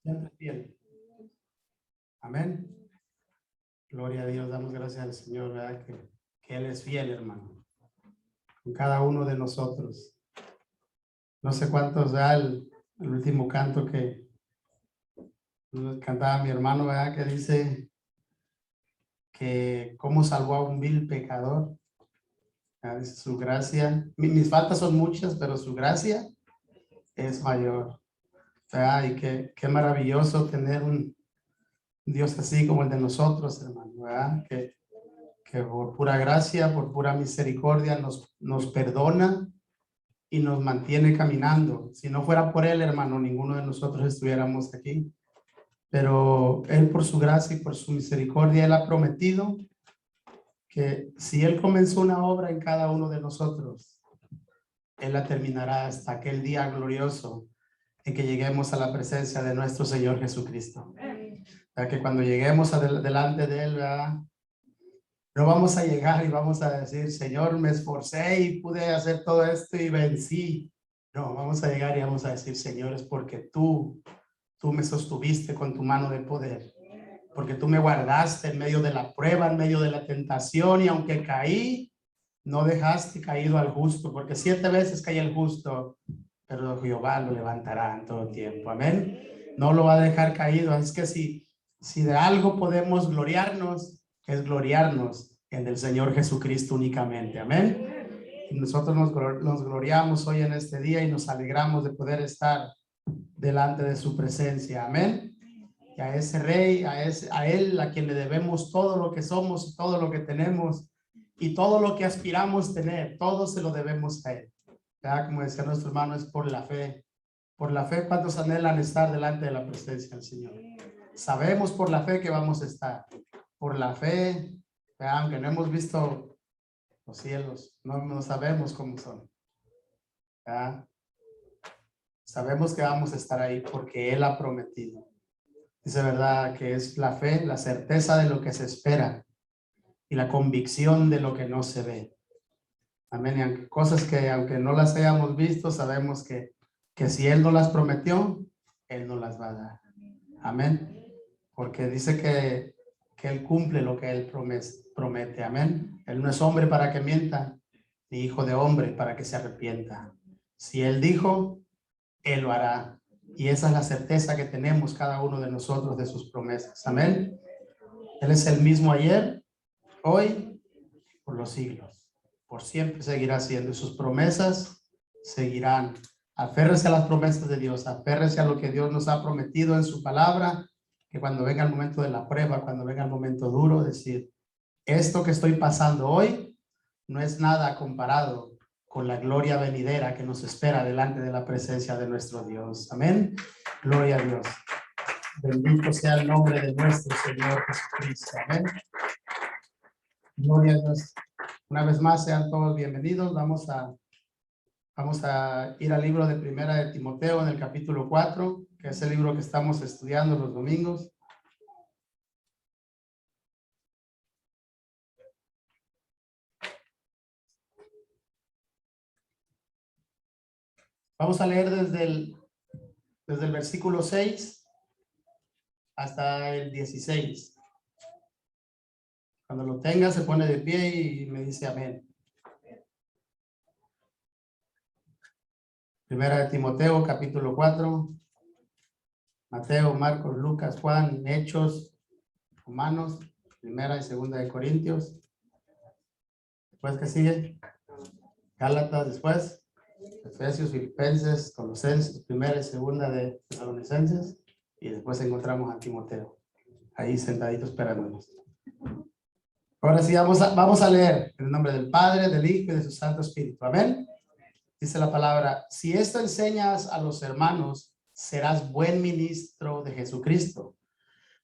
Siempre fiel. Amén. Gloria a Dios, damos gracias al Señor, ¿verdad? Que Él es fiel, hermano, con cada uno de nosotros. No sé cuántos da el último canto que cantaba mi hermano, ¿verdad? Que dice que cómo salvó a un vil pecador. Dice, su gracia, mis faltas son muchas, pero su gracia es mayor. ¿Verdad? Y qué maravilloso tener un Dios así como el de nosotros, hermano, ¿verdad? Que por pura gracia, por pura misericordia nos perdona y nos mantiene caminando. Si no fuera por Él, hermano, ninguno de nosotros estuviéramos aquí. Pero Él, por su gracia y por su misericordia, Él ha prometido que si Él comenzó una obra en cada uno de nosotros, Él la terminará hasta aquel día glorioso en que lleguemos a la presencia de nuestro Señor Jesucristo. Ya que cuando lleguemos delante de Él, ¿verdad? No vamos a llegar y vamos a decir, Señor, me esforcé y pude hacer todo esto y vencí. No, vamos a llegar y vamos a decir, Señor, es porque tú me sostuviste con tu mano de poder. Porque tú me guardaste en medio de la prueba, en medio de la tentación, y aunque caí, no dejaste caído al justo, porque 7 veces cae el justo, pero Jehová lo levantará en todo tiempo. Amén. No lo va a dejar caído. Es que si de algo podemos gloriarnos, es gloriarnos en el Señor Jesucristo únicamente. Amén. Y nosotros nos gloriamos hoy en este día y nos alegramos de poder estar delante de su presencia. Amén. Y a ese Rey, a Él, a quien le debemos todo lo que somos, todo lo que tenemos y todo lo que aspiramos tener, todo se lo debemos a Él. Ya, como decía nuestro hermano, es por la fe. Por la fe, ¿cuántos anhelan estar delante de la presencia del Señor? Sabemos por la fe que vamos a estar. Por la fe, aunque no hemos visto los cielos, no sabemos cómo son. ¿Ya? Sabemos que vamos a estar ahí porque Él ha prometido. Dice, ¿verdad? Que es la fe, la certeza de lo que se espera y la convicción de lo que no se ve. Amén. Y aunque cosas que aunque no las hayamos visto, sabemos que si Él no las prometió, Él no las va a dar. Amén. Porque dice que Él cumple lo que Él promete. Amén. Él no es hombre para que mienta, ni hijo de hombre para que se arrepienta. Si Él dijo, Él lo hará. Y esa es la certeza que tenemos cada uno de nosotros de sus promesas. Amén. Él es el mismo ayer, hoy, por los siglos. Por siempre seguirá siendo. Y sus promesas seguirán. Aférrese a las promesas de Dios. Aférrese a lo que Dios nos ha prometido en su palabra. Que cuando venga el momento de la prueba, cuando venga el momento duro, decir, esto que estoy pasando hoy no es nada comparado con la gloria venidera que nos espera delante de la presencia de nuestro Dios. Amén. Gloria a Dios. Bendito sea el nombre de nuestro Señor Jesucristo. Amén. Gloria a Dios. Una vez más, sean todos bienvenidos. Vamos a ir al libro de Primera de Timoteo en el capítulo 4, que es el libro que estamos estudiando los domingos. Vamos a leer desde el versículo 6 hasta el 16. Cuando lo tenga, se pone de pie y me dice amén. Primera de Timoteo, capítulo 4. Mateo, Marcos, Lucas, Juan, Hechos, Romanos, Primera y Segunda de Corintios. Después, ¿qué sigue? Gálatas, después. Efesios, Filipenses, Colosenses, Primera y Segunda de Tesalonicenses. Y después encontramos a Timoteo. Ahí sentadito esperándonos. Ahora sí, vamos a leer en el nombre del Padre, del Hijo y de su Santo Espíritu. Amén. Dice la palabra, si esto enseñas a los hermanos, serás buen ministro de Jesucristo,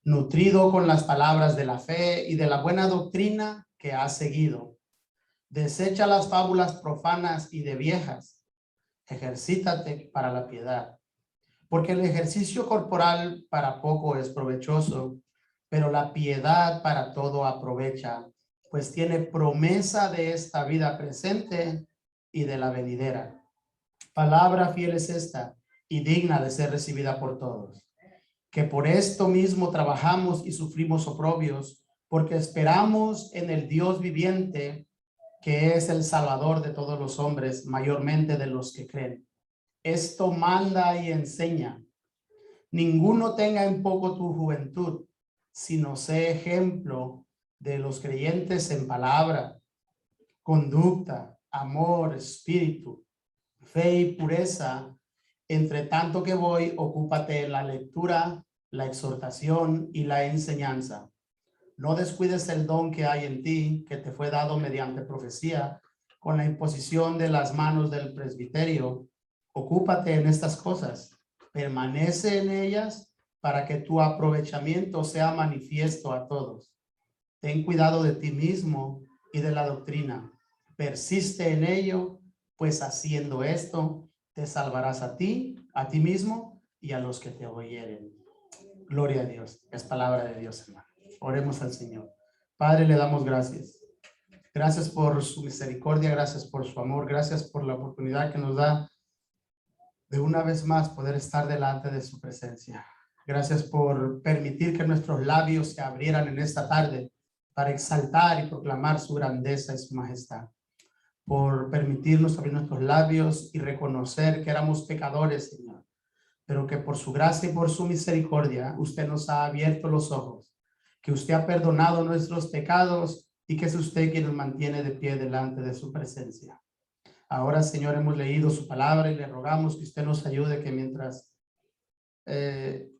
nutrido con las palabras de la fe y de la buena doctrina que has seguido. Desecha las fábulas profanas y de viejas. Ejercítate para la piedad, porque el ejercicio corporal para poco es provechoso, pero la piedad para todo aprovecha, pues tiene promesa de esta vida presente y de la venidera. Palabra fiel es esta y digna de ser recibida por todos. que por esto mismo trabajamos y sufrimos oprobios, porque esperamos en el Dios viviente, que es el Salvador de todos los hombres, mayormente de los que creen. Esto manda y enseña. Ninguno tenga en poco tu juventud, sino sé ejemplo de los creyentes en palabra, conducta, amor, espíritu, fe y pureza. Entre tanto que voy, ocúpate en la lectura, la exhortación y la enseñanza. No descuides el don que hay en ti, que te fue dado mediante profecía, con la imposición de las manos del presbiterio. Ocúpate en estas cosas, permanece en ellas para que tu aprovechamiento sea manifiesto a todos. Ten cuidado de ti mismo y de la doctrina. Persiste en ello, pues haciendo esto te salvarás a ti mismo y a los que te oyeren. Gloria a Dios. Es palabra de Dios, hermano. Oremos al Señor. Padre, le damos gracias. Gracias por su misericordia, gracias por su amor, gracias por la oportunidad que nos da de una vez más poder estar delante de su presencia. Gracias por permitir que nuestros labios se abrieran en esta tarde para exaltar y proclamar su grandeza y su majestad. Por permitirnos abrir nuestros labios y reconocer que éramos pecadores, Señor, pero que por su gracia y por su misericordia usted nos ha abierto los ojos, que usted ha perdonado nuestros pecados y que es usted quien nos mantiene de pie delante de su presencia. Ahora, Señor, hemos leído su palabra y le rogamos que usted nos ayude, que mientras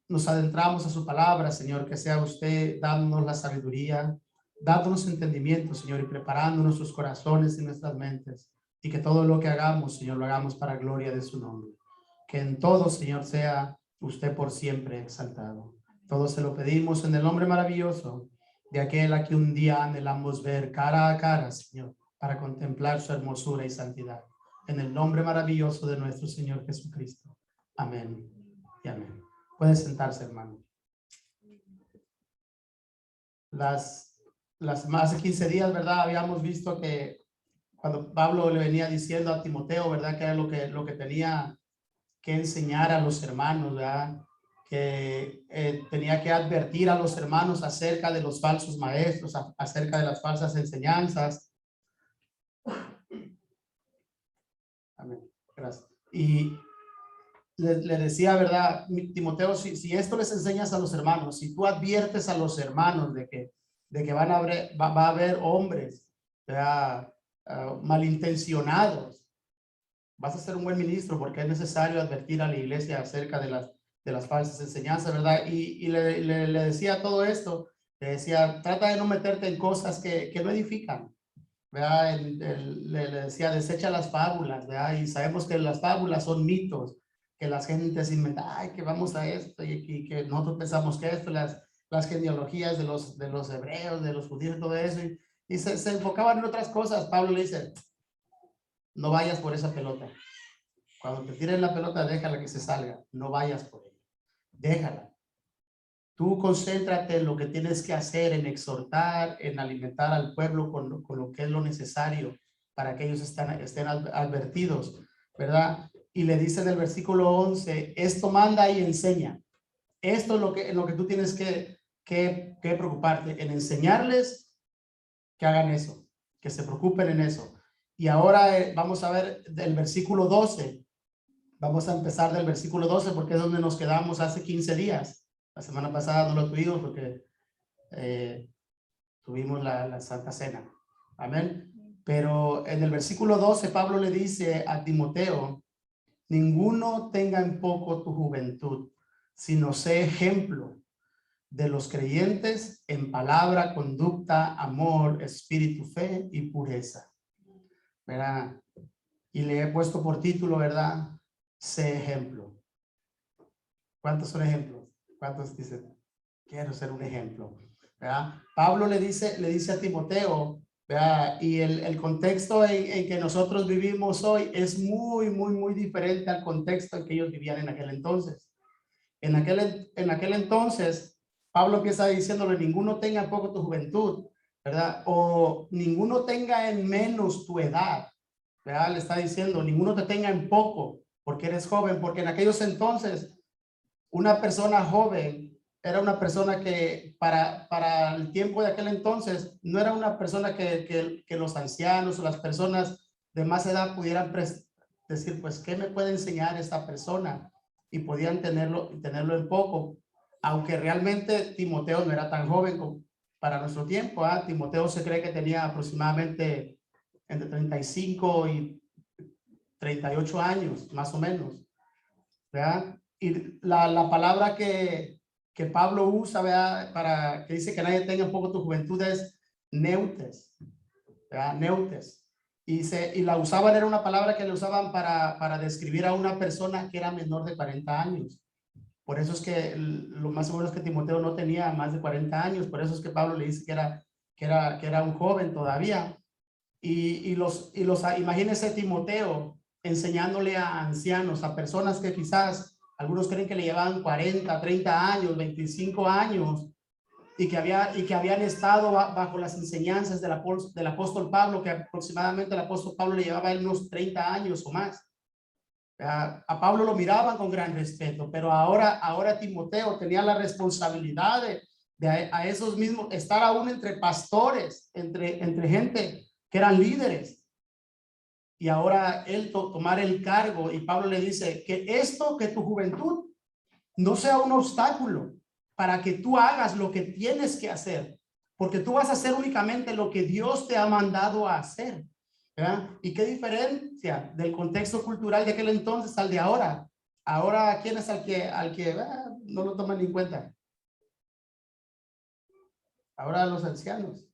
nos adentramos a su palabra, Señor, que sea usted dándonos la sabiduría, dándonos entendimiento, Señor, y preparando nuestros corazones y nuestras mentes, y que todo lo que hagamos, Señor, lo hagamos para gloria de su nombre. Que en todo, Señor, sea usted por siempre exaltado. Todo se lo pedimos en el nombre maravilloso de aquel a que un día anhelamos ver cara a cara, Señor, para contemplar su hermosura y santidad. En el nombre maravilloso de nuestro Señor Jesucristo. Amén y amén. Puede sentarse, hermano. Hace 15 días, ¿verdad? Habíamos visto que cuando Pablo le venía diciendo a Timoteo, ¿verdad? Que era lo que tenía que enseñar a los hermanos, ¿verdad? Que tenía que advertir a los hermanos acerca de los falsos maestros, acerca de las falsas enseñanzas. Amén. Gracias. Y le decía, ¿verdad? Timoteo, si esto les enseñas a los hermanos, si tú adviertes a los hermanos de que va a haber hombres, ¿verdad? Malintencionados, vas a ser un buen ministro, porque es necesario advertir a la iglesia acerca de las falsas enseñanzas, ¿verdad? Y le decía todo esto, le decía, trata de no meterte en cosas que no edifican, ¿verdad? Le decía, desecha las fábulas, ¿verdad? Y sabemos que las fábulas son mitos, que las gentes inventan, ay, que vamos a esto, y que nosotros pensamos que esto, las genealogías de los hebreos, de los judíos, todo eso, y se enfocaban en otras cosas. Pablo le dice, no vayas por esa pelota. Cuando te tiren la pelota, déjala que se salga. No vayas por ella. Déjala. Tú concéntrate en lo que tienes que hacer, en exhortar, en alimentar al pueblo con lo que es lo necesario para que ellos estén advertidos, ¿verdad? Y le dice en el versículo 11, esto manda y enseña. Esto es en lo que tú tienes que preocuparte, en enseñarles que hagan eso, que se preocupen en eso. Y ahora vamos a ver del versículo 12. Vamos a empezar del versículo 12 porque es donde nos quedamos hace 15 días. La semana pasada no lo tuvimos porque tuvimos la Santa Cena. Amén. Pero en el versículo 12 Pablo le dice a Timoteo, ninguno tenga en poco tu juventud, sino sé ejemplo de los creyentes en palabra, conducta, amor, espíritu, fe y pureza. ¿Verdad? Y le he puesto por título, ¿verdad? Sé ejemplo. ¿Cuántos son ejemplos? ¿Cuántos dicen, quiero ser un ejemplo? ¿Verdad? Pablo le dice a Timoteo, ¿verdad? Y el contexto en que nosotros vivimos hoy es muy, muy, muy diferente al contexto en que ellos vivían en aquel entonces. En aquel entonces, Pablo empieza diciéndole, ninguno tenga en poco tu juventud, ¿verdad? O ninguno tenga en menos tu edad, ¿verdad? Le está diciendo, ninguno te tenga en poco, porque eres joven, porque en aquellos entonces Una persona joven era una persona que para el tiempo de aquel entonces no era una persona que los ancianos o las personas de más edad pudieran decir, pues, ¿qué me puede enseñar esta persona? Y podían tenerlo en poco, aunque realmente Timoteo no era tan joven para nuestro tiempo. Timoteo se cree que tenía aproximadamente entre 35 y 38 años, más o menos, ¿verdad? Y la palabra que Pablo usa, ¿verdad? Para que dice que nadie tenga un poco tu juventud es neutes, ¿verdad? Neutes. Y la usaban, era una palabra que le usaban para describir a una persona que era menor de 40 años. Por eso es que lo más seguro es que Timoteo no tenía más de 40 años. Por eso es que Pablo le dice que era un joven todavía. Imagínense Timoteo enseñándole a ancianos, a personas que quizás algunos creen que le llevaban 40, 30 años, 25 años, y que habían estado bajo las enseñanzas del apóstol Pablo, que aproximadamente el apóstol Pablo le llevaba unos 30 años o más. A Pablo lo miraban con gran respeto, pero ahora Timoteo tenía la responsabilidad de a esos mismos, estar aún entre pastores, entre gente que eran líderes. Y ahora él tomar el cargo, y Pablo le dice que tu juventud no sea un obstáculo para que tú hagas lo que tienes que hacer, porque tú vas a hacer únicamente lo que Dios te ha mandado a hacer. ¿Verdad? Y qué diferencia del contexto cultural de aquel entonces al de ahora. Ahora, ¿quién es al que no lo toman en cuenta? Ahora los ancianos.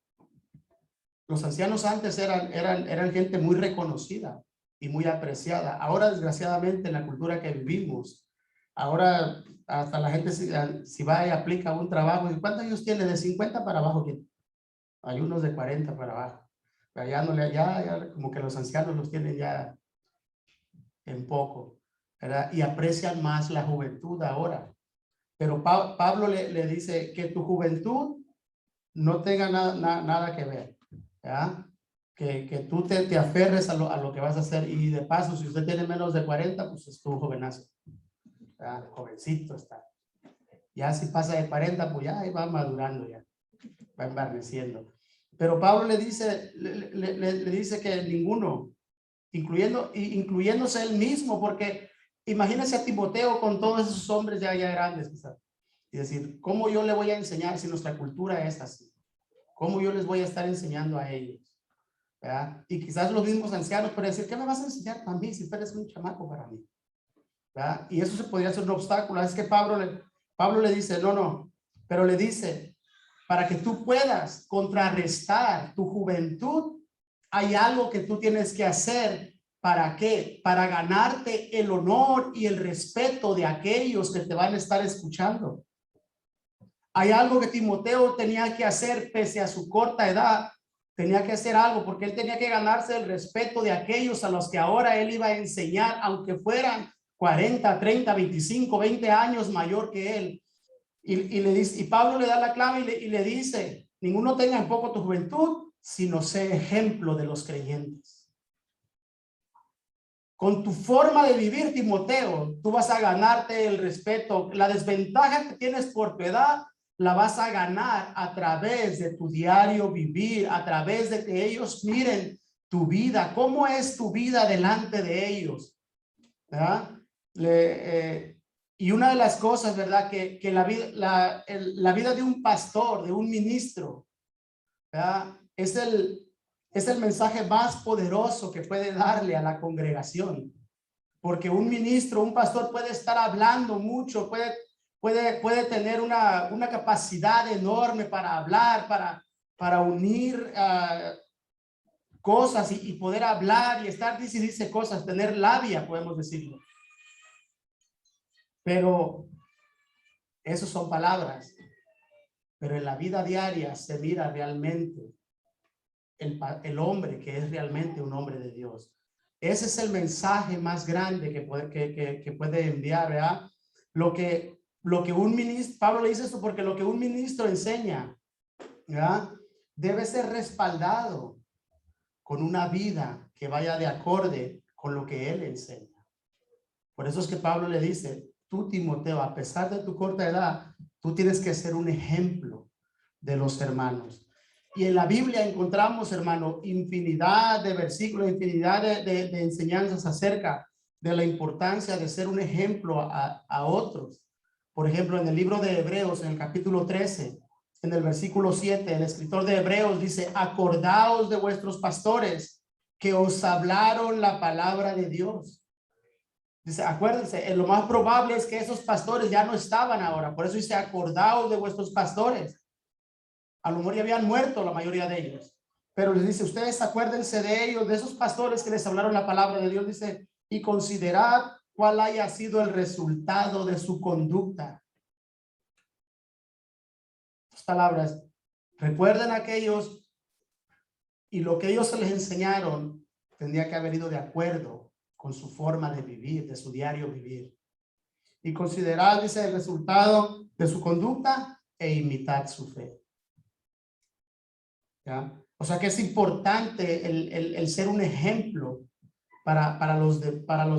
Los ancianos antes eran gente muy reconocida y muy apreciada. Ahora, desgraciadamente, en la cultura que vivimos, ahora hasta la gente si va y aplica un trabajo, ¿y cuántos años tiene? De 50 para abajo. Hay unos de 40 para abajo. Ya como que los ancianos los tienen ya en poco, ¿verdad? Y aprecian más la juventud ahora. Pero Pablo le dice que tu juventud no tenga nada que ver, ¿verdad? Que tú te aferres a lo que vas a hacer. Y de paso, si usted tiene menos de 40, pues es tu jovenazo, ¿verdad? Jovencito está. Ya si pasa de 40, pues ya va madurando, ya va embarneciendo. Pero Pablo le dice que ninguno, incluyéndose él mismo, porque imagínese a Timoteo con todos esos hombres ya grandes, quizás, y decir, ¿cómo yo le voy a enseñar si nuestra cultura es así? ¿Cómo yo les voy a estar enseñando a ellos? ¿Verdad? Y quizás los mismos ancianos pueden decir, ¿qué me vas a enseñar a mí si tú eres un chamaco para mí? ¿Verdad? Y eso se podría ser un obstáculo. Es que Pablo le dice, no, pero le dice, para que tú puedas contrarrestar tu juventud, hay algo que tú tienes que hacer. ¿Para qué? Para ganarte el honor y el respeto de aquellos que te van a estar escuchando. Hay algo que Timoteo tenía que hacer pese a su corta edad. Tenía que hacer algo porque él tenía que ganarse el respeto de aquellos a los que ahora él iba a enseñar, aunque fueran 40, 30, 25, 20 años mayor que él. Y le dice, y Pablo le da la clave y le dice, ninguno tenga en poco tu juventud, sino sé ejemplo de los creyentes. Con tu forma de vivir, Timoteo, tú vas a ganarte el respeto. La desventaja que tienes por tu edad la vas a ganar a través de tu diario vivir, a través de que ellos miren tu vida, cómo es tu vida delante de ellos, ¿verdad? Y una de las cosas, ¿verdad? Que la vida de un pastor, de un ministro, ¿verdad? Es el mensaje más poderoso que puede darle a la congregación. Porque un ministro, un pastor puede estar hablando mucho, puede tener una capacidad enorme para hablar, para unir cosas y poder hablar y estar, dice cosas, tener labia, podemos decirlo. Pero esos son palabras. Pero en la vida diaria se mira realmente el hombre que es realmente un hombre de Dios. Ese es el mensaje más grande que puede enviar, ¿verdad? Lo que un ministro, Pablo le dice esto porque lo que un ministro enseña, ¿verdad? Debe ser respaldado con una vida que vaya de acorde con lo que él enseña. Por eso es que Pablo le dice, tú, Timoteo, a pesar de tu corta edad, tú tienes que ser un ejemplo de los hermanos. Y en la Biblia encontramos, hermano, infinidad de versículos, infinidad de enseñanzas acerca de la importancia de ser un ejemplo a otros. Por ejemplo, en el libro de Hebreos, en el capítulo 13, en el versículo 7, el escritor de Hebreos dice: acordaos de vuestros pastores que os hablaron la palabra de Dios. Dice, acuérdense, lo más probable es que esos pastores ya no estaban ahora. Por eso dice, acordaos de vuestros pastores. A lo mejor ya habían muerto la mayoría de ellos. Pero les dice, ustedes acuérdense de ellos, de esos pastores que les hablaron la palabra de Dios. Dice, y considerad cuál haya sido el resultado de su conducta. Las palabras, recuerden aquellos, y lo que ellos se les enseñaron tendría que haber ido de acuerdo con su forma de vivir, de su diario vivir. Y considerad, dice, el resultado de su conducta e imitad su fe. ¿Ya? O sea que es importante el ser un ejemplo para los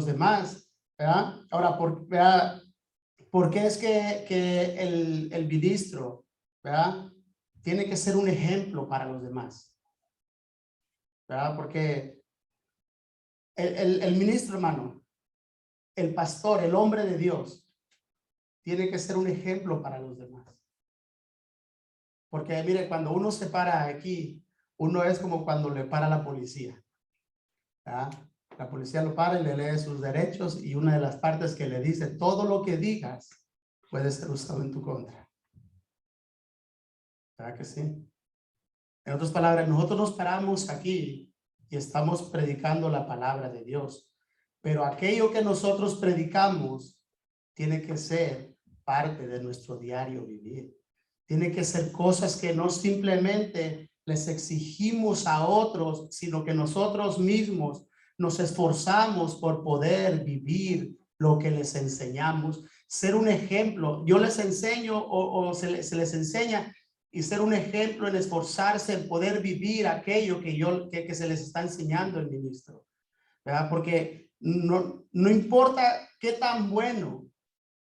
demás. ¿Verdad? Ahora, ¿por qué es que el ministro, ¿verdad?, tiene que ser un ejemplo para los demás? ¿Verdad? Porque el ministro, hermano, el pastor, el hombre de Dios, tiene que ser un ejemplo para los demás. Porque mire, cuando uno se para aquí, uno es como cuando le para la policía. ¿Verdad? La policía lo para y le lee sus derechos, y una de las partes que le dice, todo lo que digas puede ser usado en tu contra. ¿Verdad que sí? En otras palabras, nosotros nos paramos aquí y estamos predicando la palabra de Dios. Pero aquello que nosotros predicamos tiene que ser parte de nuestro diario vivir. Tiene que ser cosas que no simplemente les exigimos a otros, sino que nosotros mismos nos esforzamos por poder vivir lo que les enseñamos. Ser un ejemplo. Yo les enseño o se les enseña, y ser un ejemplo en esforzarse en poder vivir aquello que se les está enseñando el ministro. ¿Verdad? Porque no importa qué tan bueno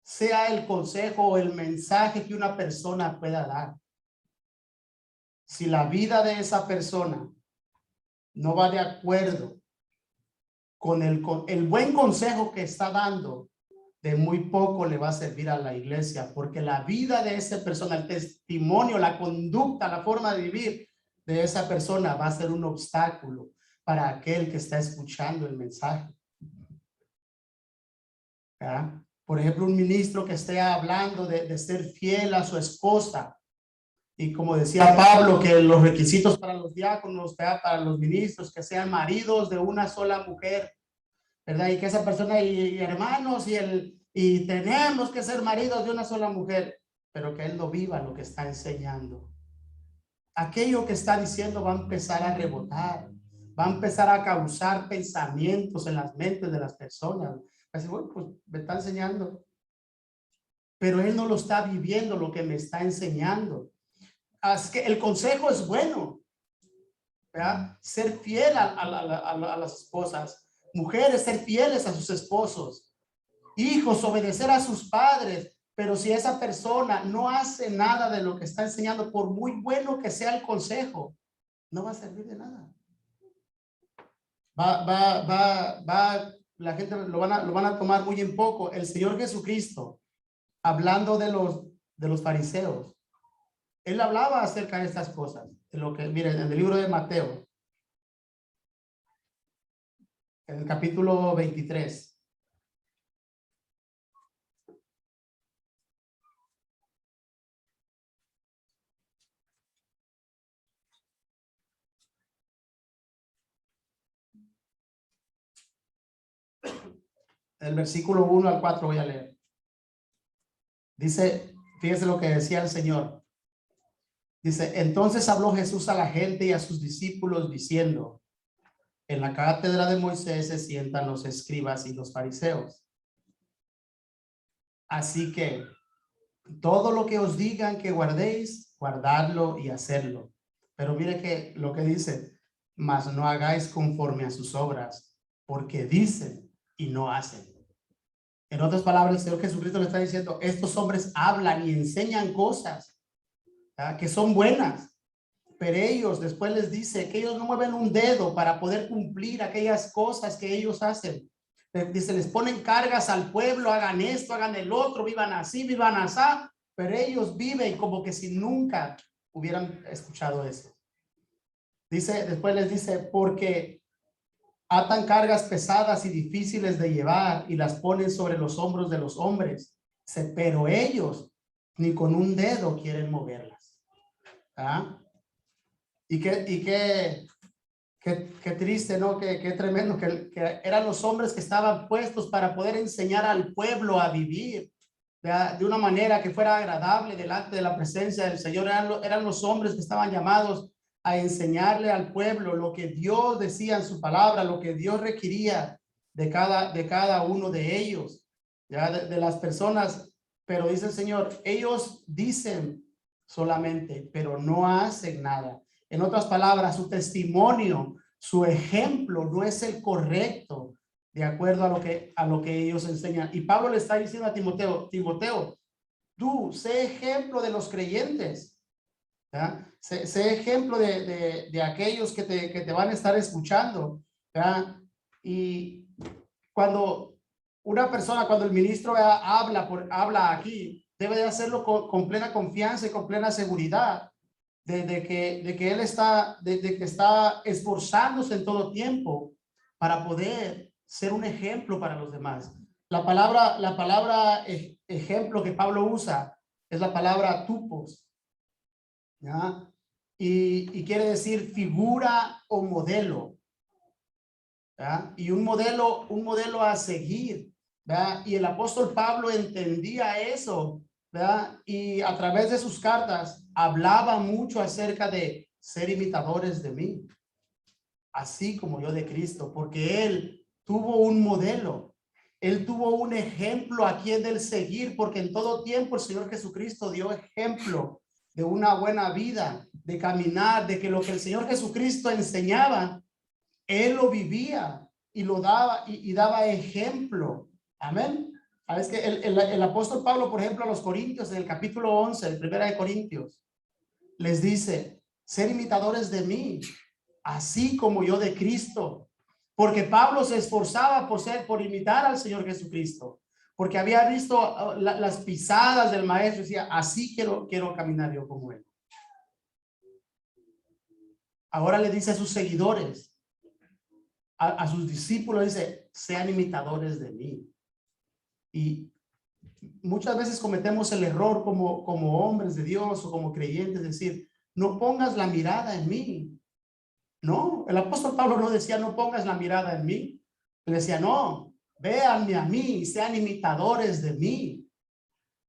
sea el consejo o el mensaje que una persona pueda dar. Si la vida de esa persona no va de acuerdo con el buen consejo que está dando, de muy poco le va a servir a la iglesia, porque la vida de esa persona, el testimonio, la conducta, la forma de vivir de esa persona va a ser un obstáculo para aquel que está escuchando el mensaje. ¿Verdad? Por ejemplo, un ministro que esté hablando de ser fiel a su esposa, y como decía Pablo, que los requisitos para los diáconos, ¿verdad?, para los ministros, que sean maridos de una sola mujer, ¿verdad? Y que esa persona y hermanos y tenemos que ser maridos de una sola mujer, pero que él no viva lo que está enseñando. Aquello que está diciendo va a empezar a rebotar, va a empezar a causar pensamientos en las mentes de las personas. Así, bueno, pues me está enseñando, pero él no lo está viviendo lo que me está enseñando. Así que el consejo es bueno, ¿verdad? Ser fiel a las esposas. Mujeres, ser fieles a sus esposos. Hijos, obedecer a sus padres. Pero si esa persona no hace nada de lo que está enseñando, por muy bueno que sea el consejo, no va a servir de nada. La gente lo van a tomar muy en poco. El Señor Jesucristo, hablando de los fariseos, él hablaba acerca de estas cosas. En lo que, miren, en el libro de Mateo, en el capítulo 23. El versículo 1 al 4 voy a leer. Dice, fíjese lo que decía el Señor. Dice, entonces habló Jesús a la gente y a sus discípulos diciendo, en la cátedra de Moisés se sientan los escribas y los fariseos. Así que todo lo que os digan que guardéis, guardadlo y hacedlo. Pero mire que lo que dice, mas no hagáis conforme a sus obras, porque dicen y no hacen. En otras palabras, el Señor Jesucristo le está diciendo, estos hombres hablan y enseñan cosas, ¿verdad?, que son buenas, pero ellos después les dice que ellos no mueven un dedo para poder cumplir aquellas cosas que ellos hacen. Dice, les ponen cargas al pueblo, hagan esto, hagan el otro, vivan así, vivan así, pero ellos viven como que si nunca hubieran escuchado eso. Dice, después les dice, porque atan cargas pesadas y difíciles de llevar y las ponen sobre los hombros de los hombres. Dice, pero ellos ni con un dedo quieren moverlas. ¿Ah? Y qué triste, ¿no? Qué tremendo, que eran los hombres que estaban puestos para poder enseñar al pueblo a vivir, ¿verdad?, de una manera que fuera agradable delante de la presencia del Señor. Eran los hombres que estaban llamados a enseñarle al pueblo lo que Dios decía en su palabra, lo que Dios requería de cada uno de ellos, ya de las personas. Pero dice el Señor, ellos dicen solamente, pero no hacen nada. En otras palabras, su testimonio, su ejemplo no es el correcto de acuerdo a lo que ellos enseñan. Y Pablo le está diciendo a Timoteo, Timoteo, tú sé ejemplo de los creyentes, ¿verdad? Sé ejemplo de aquellos que te van a estar escuchando, ¿verdad? Y cuando una persona, cuando el ministro habla aquí, debe de hacerlo con plena confianza y con plena seguridad de que él está, de que está esforzándose en todo tiempo para poder ser un ejemplo para los demás. La palabra ejemplo que Pablo usa es la palabra tupos, ¿ya? Y quiere decir figura o modelo, ¿ya? Y un modelo a seguir, ¿verdad? Y el apóstol Pablo entendía eso, ¿verdad? Y a través de sus cartas hablaba mucho acerca de ser imitadores de mí, así como yo de Cristo, porque él tuvo un modelo, él tuvo un ejemplo a quien él seguir, porque en todo tiempo el Señor Jesucristo dio ejemplo de una buena vida, de caminar, de que lo que el Señor Jesucristo enseñaba, él lo vivía y lo daba y daba ejemplo. Amén. Es que el apóstol Pablo, por ejemplo, a los Corintios, en el capítulo 11, el primera de Corintios, les dice, ser imitadores de mí, así como yo de Cristo. Porque Pablo se esforzaba por imitar al Señor Jesucristo, porque había visto las pisadas del maestro, decía, así quiero caminar yo como él. Ahora le dice a sus seguidores, a sus discípulos, dice, sean imitadores de mí. Y muchas veces cometemos el error como hombres de Dios o como creyentes, decir, no pongas la mirada en mí. No, el apóstol Pablo no decía, no pongas la mirada en mí. Él decía, no, véanme a mí, sean imitadores de mí.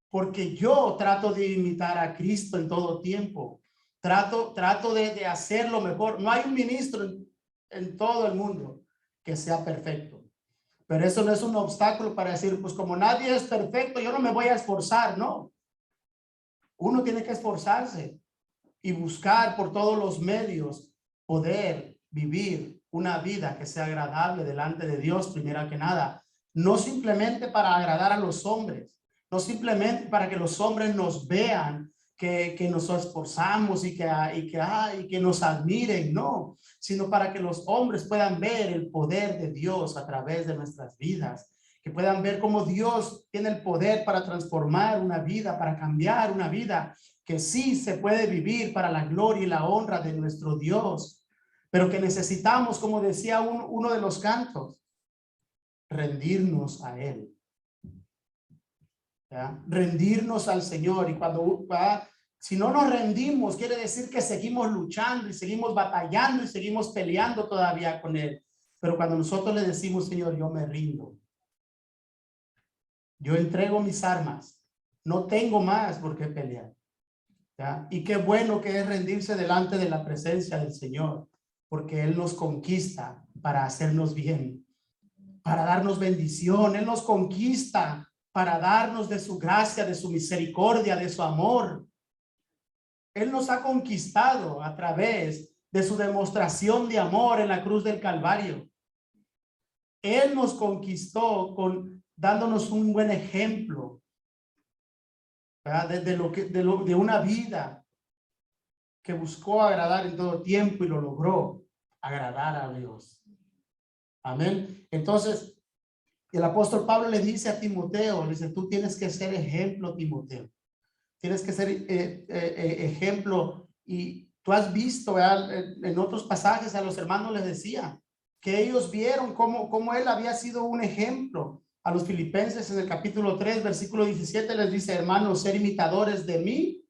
Porque yo trato de imitar a Cristo en todo tiempo. Trato de hacerlo mejor. No hay un ministro en todo el mundo que sea perfecto. Pero eso no es un obstáculo para decir, pues como nadie es perfecto, yo no me voy a esforzar, no. Uno tiene que esforzarse y buscar por todos los medios poder vivir una vida que sea agradable delante de Dios, primero que nada. No simplemente para agradar a los hombres, no simplemente para que los hombres nos vean que nos esforzamos y que nos admiren, no, sino para que los hombres puedan ver el poder de Dios a través de nuestras vidas, que puedan ver cómo Dios tiene el poder para transformar una vida, para cambiar una vida, que sí se puede vivir para la gloria y la honra de nuestro Dios, pero que necesitamos, como decía uno de los cantos, rendirnos a Él. ¿Ya? Rendirnos al Señor. Y si no nos rendimos, quiere decir que seguimos luchando y seguimos batallando y seguimos peleando todavía con Él. Pero cuando nosotros le decimos, Señor, yo me rindo, yo entrego mis armas, no tengo más por qué pelear. ¿Ya? Y qué bueno que es rendirse delante de la presencia del Señor, porque Él nos conquista para hacernos bien, para darnos bendición. Él nos conquista para darnos de su gracia, de su misericordia, de su amor. Él nos ha conquistado a través de su demostración de amor en la cruz del Calvario. Él nos conquistó dándonos un buen ejemplo, ¿verdad? De una vida que buscó agradar en todo tiempo y lo logró, agradar a Dios. Amén. Entonces, el apóstol Pablo le dice a Timoteo, le dice, tú tienes que ser ejemplo, Timoteo. Tienes que ser ejemplo. Y tú has visto, ¿verdad? En otros pasajes a los hermanos les decía que ellos vieron cómo él había sido un ejemplo. A los filipenses en el capítulo 3, versículo 17 les dice, hermanos, ser imitadores de mí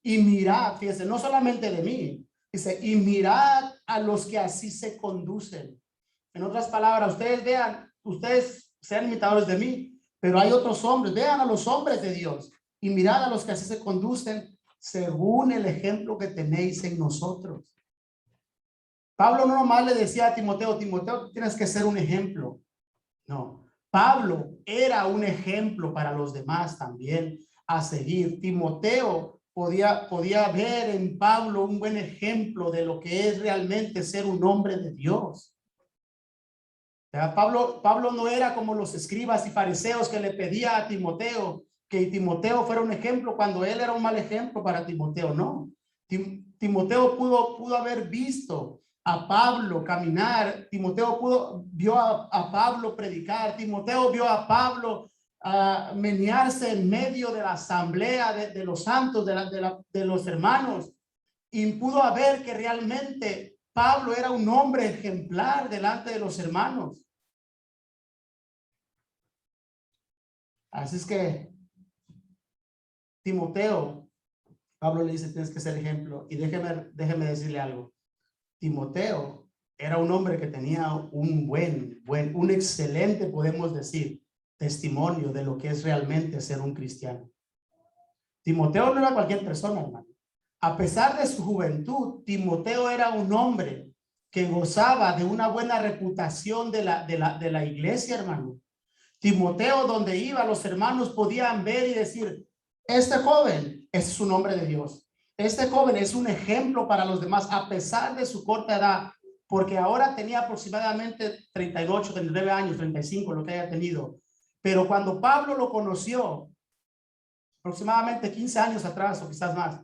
y mirad, fíjense, no solamente de mí, dice, y mirad a los que así se conducen. En otras palabras, ustedes vean, ustedes sean imitadores de mí, pero hay otros hombres, vean a los hombres de Dios y mirad a los que así se conducen según el ejemplo que tenéis en nosotros. Pablo no nomás le decía a Timoteo, Timoteo, tienes que ser un ejemplo. No, Pablo era un ejemplo para los demás también a seguir. Timoteo podía ver en Pablo un buen ejemplo de lo que es realmente ser un hombre de Dios. Pablo no era como los escribas y fariseos que le pedía a Timoteo que Timoteo fuera un ejemplo cuando él era un mal ejemplo para Timoteo. No, Timoteo pudo haber visto a Pablo caminar. Timoteo vio a Pablo predicar. Timoteo vio a Pablo menearse en medio de la asamblea de los santos, de los hermanos, y pudo ver que realmente Pablo era un hombre ejemplar delante de los hermanos. Así es que Timoteo, Pablo le dice, tienes que ser ejemplo. Y déjeme decirle algo. Timoteo era un hombre que tenía un excelente, podemos decir, testimonio de lo que es realmente ser un cristiano. Timoteo no era cualquier persona, hermano. A pesar de su juventud, Timoteo era un hombre que gozaba de una buena reputación de la iglesia, hermano. Timoteo, donde iba, los hermanos podían ver y decir, este joven es un hombre de Dios. Este joven es un ejemplo para los demás, a pesar de su corta edad, porque ahora tenía aproximadamente 38, 39 años, 35, lo que haya tenido. Pero cuando Pablo lo conoció, aproximadamente 15 años atrás o quizás más,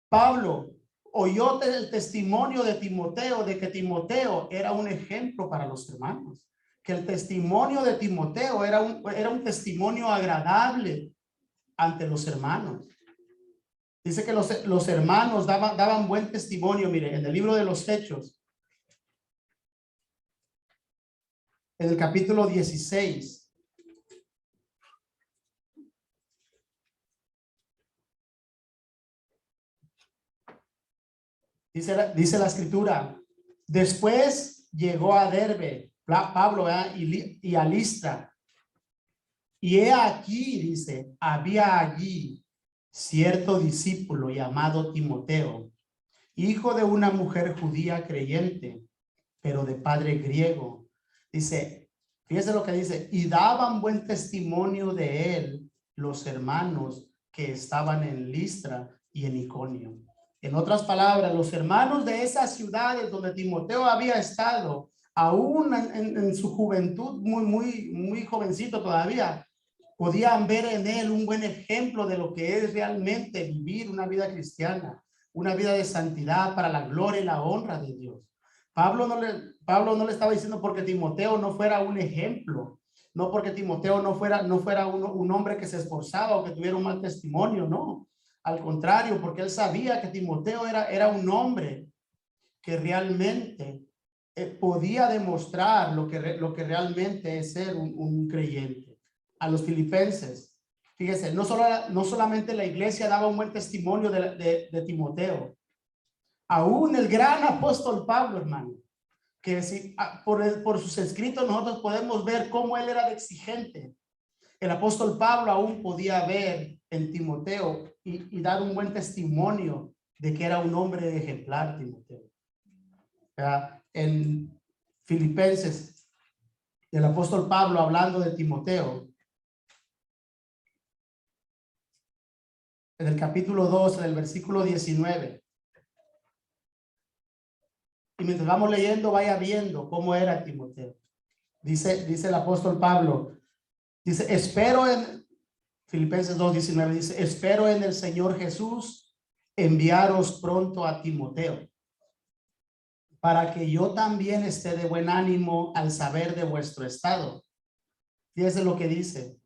Pablo oyó el testimonio de Timoteo, de que Timoteo era un ejemplo para los hermanos, que el testimonio de Timoteo era un testimonio agradable ante los hermanos. Dice que los hermanos daban buen testimonio. Mire, en el libro de los Hechos, en el capítulo 16, dice la escritura, después llegó a Derbe, Pablo, y a Listra. Y he aquí, dice, había allí cierto discípulo llamado Timoteo, hijo de una mujer judía creyente, pero de padre griego. Dice, fíjese lo que dice, y daban buen testimonio de él los hermanos que estaban en Listra y en Iconio. En otras palabras, los hermanos de esas ciudades donde Timoteo había estado, aún en su juventud, muy jovencito todavía, podían ver en él un buen ejemplo de lo que es realmente vivir una vida cristiana, una vida de santidad para la gloria y la honra de Dios. Pablo no le estaba diciendo porque Timoteo no fuera un ejemplo, no porque Timoteo no fuera un hombre que se esforzaba o que tuviera un mal testimonio, no. Al contrario, porque él sabía que Timoteo era un hombre que realmente podía demostrar lo que realmente es ser un creyente. A los filipenses, fíjese, no solamente la iglesia daba un buen testimonio de Timoteo, aún el gran apóstol Pablo, hermano, que si, por sus escritos nosotros podemos ver cómo él era de exigente. El apóstol Pablo aún podía ver en Timoteo y dar un buen testimonio de que era un hombre ejemplar, Timoteo. En Filipenses, el apóstol Pablo hablando de Timoteo, en el capítulo 2, en el versículo 19. Y mientras vamos leyendo, vaya viendo cómo era Timoteo. Dice el apóstol Pablo, Dice, espero en Filipenses 2:19, dice, espero en el Señor Jesús enviaros pronto a Timoteo, para que yo también esté de buen ánimo al saber de vuestro estado. Fíjese lo que dice,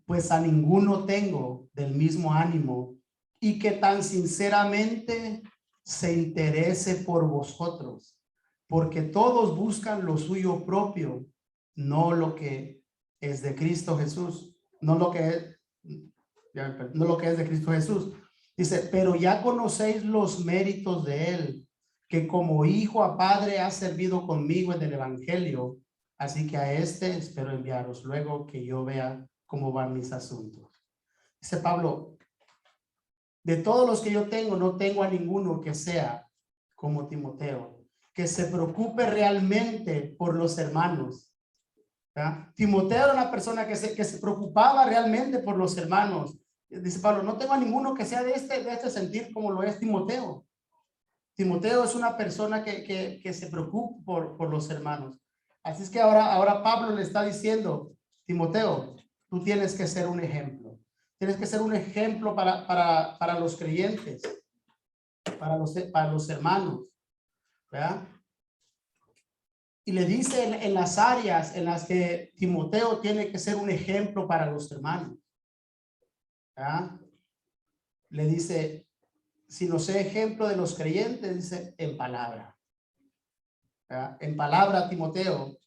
pues a ninguno tengo del mismo ánimo y que tan sinceramente se interese por vosotros, porque todos buscan lo suyo propio, no lo que es de Cristo Jesús, no lo que es de Cristo Jesús. Dice, pero ya conocéis los méritos de él, que como hijo a padre ha servido conmigo en el evangelio, así que a este espero enviaros luego que yo vea cómo van mis asuntos. Dice Pablo, de todos los que yo tengo, no tengo a ninguno que sea como Timoteo, que se preocupe realmente por los hermanos. ¿Ya? Timoteo era una persona que se preocupaba realmente por los hermanos. Dice Pablo, no tengo a ninguno que sea de este sentir como lo es Timoteo. Timoteo es una persona que se preocupa por los hermanos. Así es que ahora Pablo le está diciendo, Timoteo, tú tienes que ser un ejemplo. Tienes que ser un ejemplo para los creyentes, para los hermanos. ¿Verdad? Y le dice en las áreas en las que Timoteo tiene que ser un ejemplo para los hermanos. ¿Verdad? Le dice, si no sé ejemplo de los creyentes, dice en palabra. ¿Verdad? En palabra, Timoteo,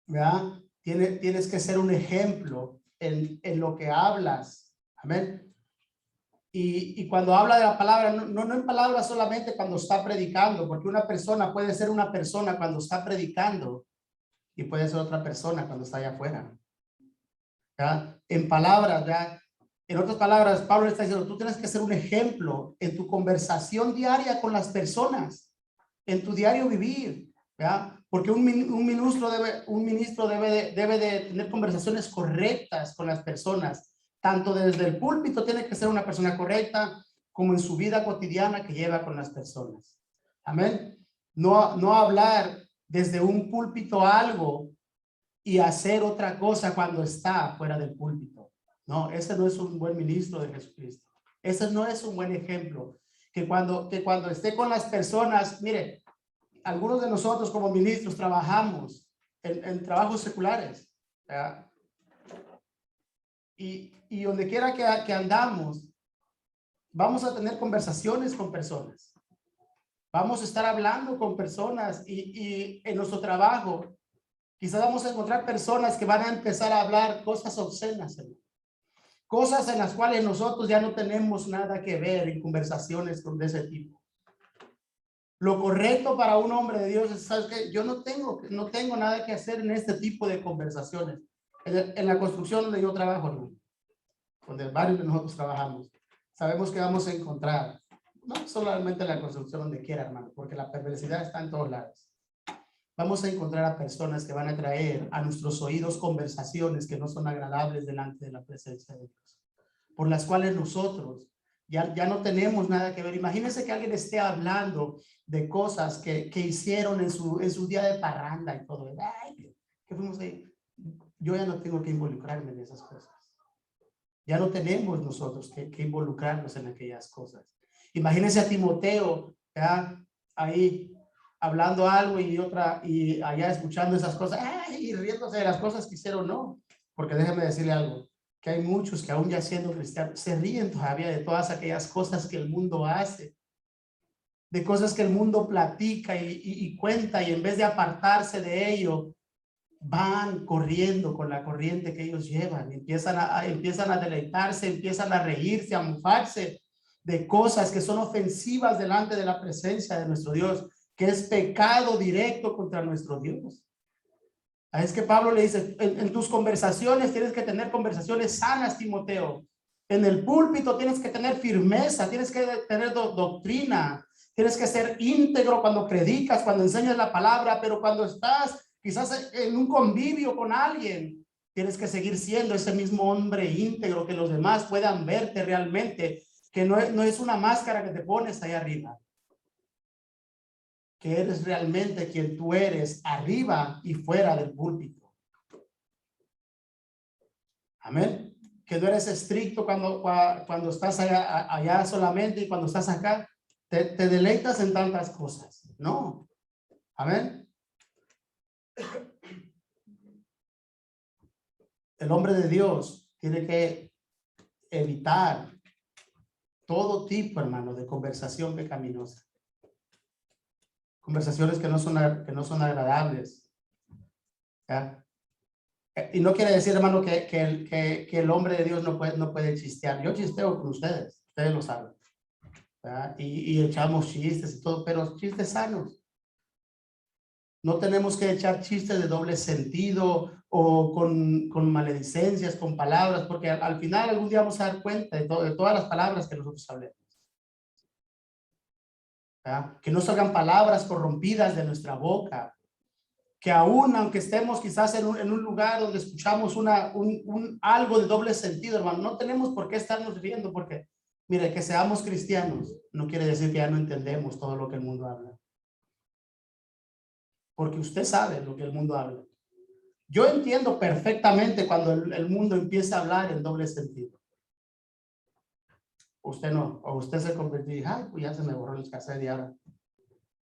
¿verdad? Tienes que ser un ejemplo en lo que hablas. Amén. Y cuando habla de la palabra, no en palabras solamente cuando está predicando, porque una persona puede ser una persona cuando está predicando y puede ser otra persona cuando está allá afuera. ¿Ya? En palabras, ¿ya? En otras palabras, Pablo está diciendo, tú tienes que ser un ejemplo en tu conversación diaria con las personas, en tu diario vivir, ¿ya? Porque un ministro debe de tener conversaciones correctas con las personas, tanto desde el púlpito tiene que ser una persona correcta, como en su vida cotidiana que lleva con las personas. Amén. No hablar desde un púlpito algo y hacer otra cosa cuando está fuera del púlpito. No, ese no es un buen ministro de Jesucristo. Ese no es un buen ejemplo. Que cuando esté con las personas, mire, algunos de nosotros como ministros trabajamos en trabajos seculares. ¿Ya? Y donde quiera que andamos, vamos a tener conversaciones con personas. Vamos a estar hablando con personas y en nuestro trabajo quizás vamos a encontrar personas que van a empezar a hablar cosas obscenas, cosas en las cuales nosotros ya no tenemos nada que ver en conversaciones de ese tipo. Lo correcto para un hombre de Dios es, ¿sabes qué? Yo no tengo nada que hacer en este tipo de conversaciones. En la construcción donde yo trabajo, ¿no? Donde varios de nosotros trabajamos, sabemos que vamos a encontrar, no solamente en la construcción donde quiera, hermano, porque la perversidad está en todos lados. Vamos a encontrar a personas que van a traer a nuestros oídos conversaciones que no son agradables delante de la presencia de Dios, por las cuales nosotros ya no tenemos nada que ver. Imagínense que alguien esté hablando de cosas que hicieron en su día de parranda y todo. Ay, ¿qué fuimos ahí? Yo ya no tengo que involucrarme en esas cosas. Ya no tenemos nosotros que involucrarnos en aquellas cosas. Imagínense a Timoteo, ¿ya? Ahí hablando algo y allá escuchando esas cosas, y riéndose de las cosas que hicieron, no. Porque déjeme decirle algo, que hay muchos que aún ya siendo cristianos, se ríen todavía de todas aquellas cosas que el mundo hace, de cosas que el mundo platica y cuenta, y en vez de apartarse de ello, van corriendo con la corriente que ellos llevan, empiezan a deleitarse, empiezan a reírse, a mofarse de cosas que son ofensivas delante de la presencia de nuestro Dios, que es pecado directo contra nuestro Dios. Es que Pablo le dice, en tus conversaciones tienes que tener conversaciones sanas, Timoteo. En el púlpito tienes que tener firmeza, tienes que tener doctrina, tienes que ser íntegro cuando predicas, cuando enseñas la palabra, pero cuando estás quizás en un convivio con alguien, tienes que seguir siendo ese mismo hombre íntegro, que los demás puedan verte realmente, que no es una máscara que te pones ahí arriba, que eres realmente quien tú eres arriba y fuera del púlpito. Amén. Que no eres estricto cuando estás allá solamente y cuando estás acá te deleitas en tantas cosas. No. Amén. El hombre de Dios tiene que evitar todo tipo, hermano, de conversación pecaminosa. Conversaciones que no son agradables. ¿Ya? Y no quiere decir, hermano, que el hombre de Dios no puede chistear. Yo chisteo con ustedes lo saben. ¿Ya? Y echamos chistes y todo, pero chistes sanos. No tenemos que echar chistes de doble sentido o con maledicencias, con palabras, porque al final algún día vamos a dar cuenta de todas las palabras que nosotros hablemos. ¿Ya? Que no salgan palabras corrompidas de nuestra boca. Que aún aunque estemos quizás en un lugar donde escuchamos algo de doble sentido, hermano, no tenemos por qué estarnos riendo, porque mire, que seamos cristianos no quiere decir que ya no entendemos todo lo que el mundo habla. Porque usted sabe lo que el mundo habla. Yo entiendo perfectamente cuando el mundo empieza a hablar en doble sentido. Usted no, o usted se convirtió y ay, pues ya se me borró el cassette y ahora,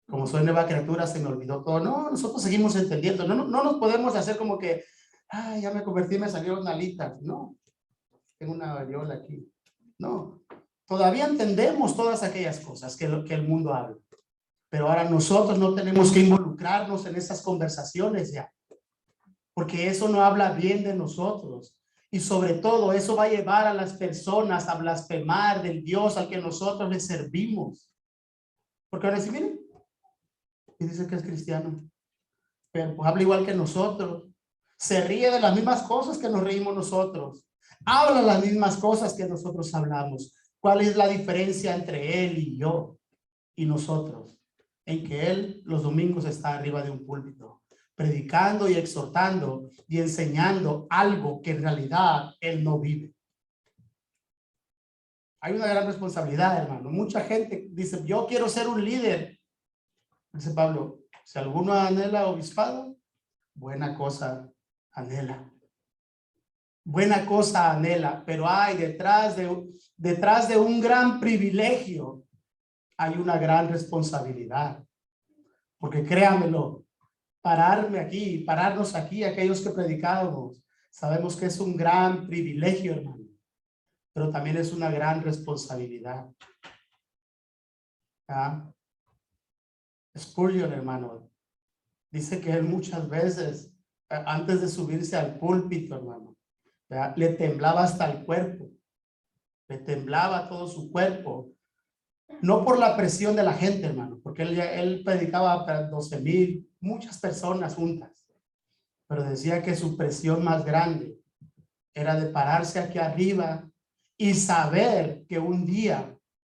como soy nueva criatura, se me olvidó todo. No, nosotros seguimos entendiendo. No nos podemos hacer como que, ay, ya me convertí, me salió una alita. No, tengo una variola aquí. No, todavía entendemos todas aquellas cosas que el mundo habla. Pero ahora nosotros no tenemos que involucrarnos en esas conversaciones ya. Porque eso no habla bien de nosotros. Y sobre todo, eso va a llevar a las personas a blasfemar del Dios al que nosotros les servimos. Porque ahora sí, miren, y dice que es cristiano, pero pues habla igual que nosotros, se ríe de las mismas cosas que nos reímos nosotros, habla las mismas cosas que nosotros hablamos. ¿Cuál es la diferencia entre él y yo y nosotros? En que él los domingos está arriba de un púlpito, predicando y exhortando y enseñando algo que en realidad él no vive. Hay una gran responsabilidad, hermano. Mucha gente dice, yo quiero ser un líder. Dice Pablo, si alguno anhela obispado, buena cosa anhela. Buena cosa anhela, pero hay detrás de un gran privilegio, hay una gran responsabilidad. Porque créamelo, pararnos aquí, aquellos que predicamos, sabemos que es un gran privilegio, hermano, pero también es una gran responsabilidad. ¿Ah? Spurgeon, hermano, dice que él muchas veces, antes de subirse al púlpito, hermano, ¿verdad?, le temblaba hasta el cuerpo, le temblaba todo su cuerpo, no por la presión de la gente, hermano, porque él predicaba para 12,000, muchas personas juntas, pero decía que su presión más grande era de pararse aquí arriba y saber que un día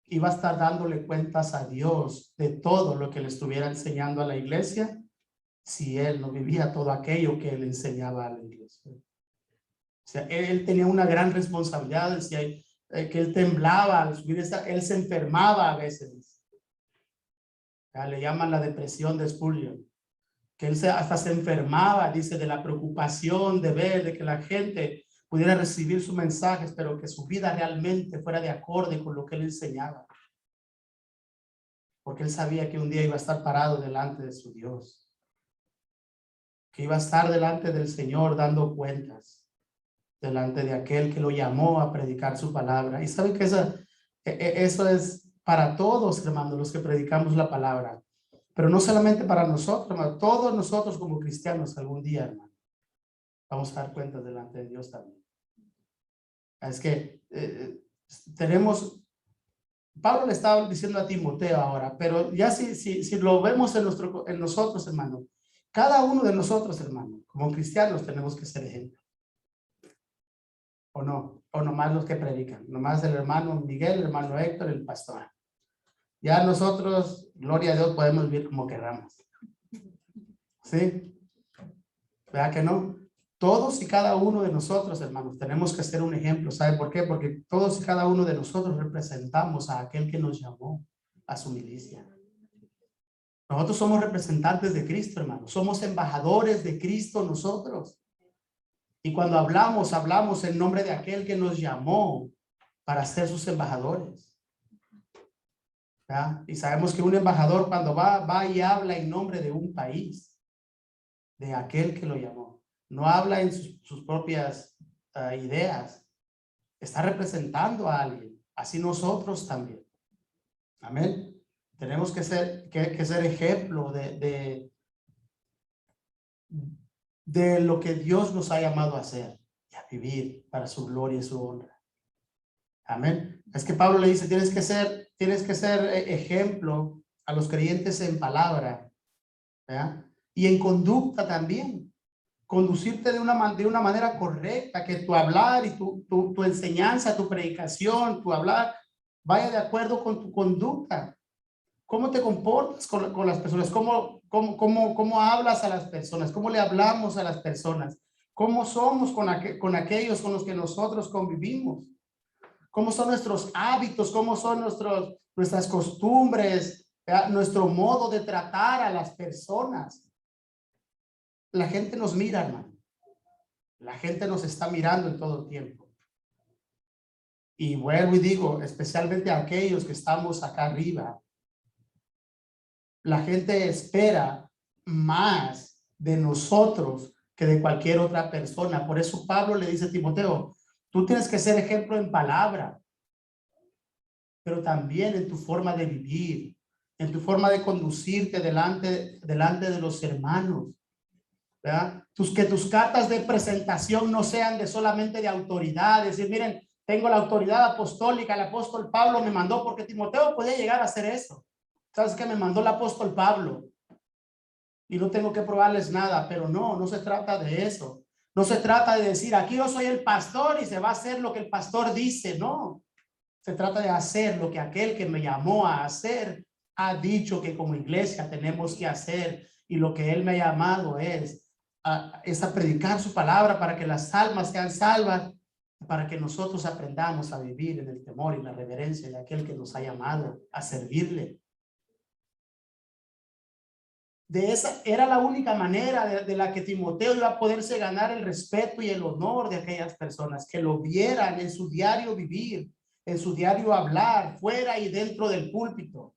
iba a estar dándole cuentas a Dios de todo lo que le estuviera enseñando a la iglesia, si él no vivía todo aquello que él enseñaba a la iglesia. O sea, él tenía una gran responsabilidad, decía que él temblaba al subir él se enfermaba a veces. Ya, le llaman la depresión de Spurgeon, que él hasta se enfermaba, dice, de la preocupación de ver de que la gente pudiera recibir sus mensajes, pero que su vida realmente fuera de acorde con lo que él enseñaba. Porque él sabía que un día iba a estar parado delante de su Dios, que iba a estar delante del Señor dando cuentas, delante de aquel que lo llamó a predicar su palabra. Y saben que eso es para todos, hermanos, los que predicamos la palabra. Pero no solamente para nosotros, hermano, todos nosotros como cristianos algún día, hermano, vamos a dar cuentas delante de Dios también. Es que Pablo le estaba diciendo a Timoteo ahora, pero ya si lo vemos en nosotros, hermano, cada uno de nosotros, hermano, como cristianos tenemos que ser ejemplo. ¿O no? O nomás los que predican, nomás el hermano Miguel, el hermano Héctor, el pastor. Ya nosotros, gloria a Dios, podemos vivir como queramos. ¿Sí? ¿Verdad que no? Todos y cada uno de nosotros, hermanos, tenemos que ser un ejemplo. ¿Sabe por qué? Porque todos y cada uno de nosotros representamos a aquel que nos llamó a su milicia. Nosotros somos representantes de Cristo, hermanos. Somos embajadores de Cristo nosotros. Y cuando hablamos, hablamos en nombre de aquel que nos llamó para ser sus embajadores. ¿Verdad? Y sabemos que un embajador cuando va y habla en nombre de un país, de aquel que lo llamó. No habla en sus propias ideas. Está representando a alguien. Así nosotros también. Amén. Tenemos que ser ejemplo de lo que Dios nos ha llamado a hacer y a vivir para su gloria y su honra. Amén. Es que Pablo le dice, tienes que ser ejemplo a los creyentes en palabra, ¿verdad? Y en conducta también. Conducirte de una manera correcta, que tu hablar y tu enseñanza, tu predicación, tu hablar vaya de acuerdo con tu conducta. ¿Cómo te comportas con las personas? ¿Cómo hablas a las personas? ¿Cómo le hablamos a las personas? ¿Cómo somos con aquellos con los que nosotros convivimos? ¿Cómo son nuestros hábitos? ¿Cómo son nuestras costumbres? Nuestro modo de tratar a las personas. La gente nos mira, hermano. La gente nos está mirando en todo tiempo. Y vuelvo y digo, especialmente a aquellos que estamos acá arriba. La gente espera más de nosotros que de cualquier otra persona. Por eso Pablo le dice a Timoteo, tú tienes que ser ejemplo en palabra, pero también en tu forma de vivir, en tu forma de conducirte delante de los hermanos. ¿Verdad? Que tus cartas de presentación no sean solamente de autoridad, decir, miren, tengo la autoridad apostólica, el apóstol Pablo me mandó, porque Timoteo podía llegar a hacer eso. ¿Sabes qué? Me mandó el apóstol Pablo y no tengo que probarles nada, pero no se trata de eso. No se trata de decir, aquí yo soy el pastor y se va a hacer lo que el pastor dice, no. Se trata de hacer lo que aquel que me llamó a hacer ha dicho que como iglesia tenemos que hacer, y lo que él me ha llamado es a predicar su palabra para que las almas sean salvas, para que nosotros aprendamos a vivir en el temor y la reverencia de aquel que nos ha llamado a servirle. De esa era la única manera de la que Timoteo iba a poderse ganar el respeto y el honor de aquellas personas, que lo vieran en su diario vivir, en su diario hablar, fuera y dentro del púlpito,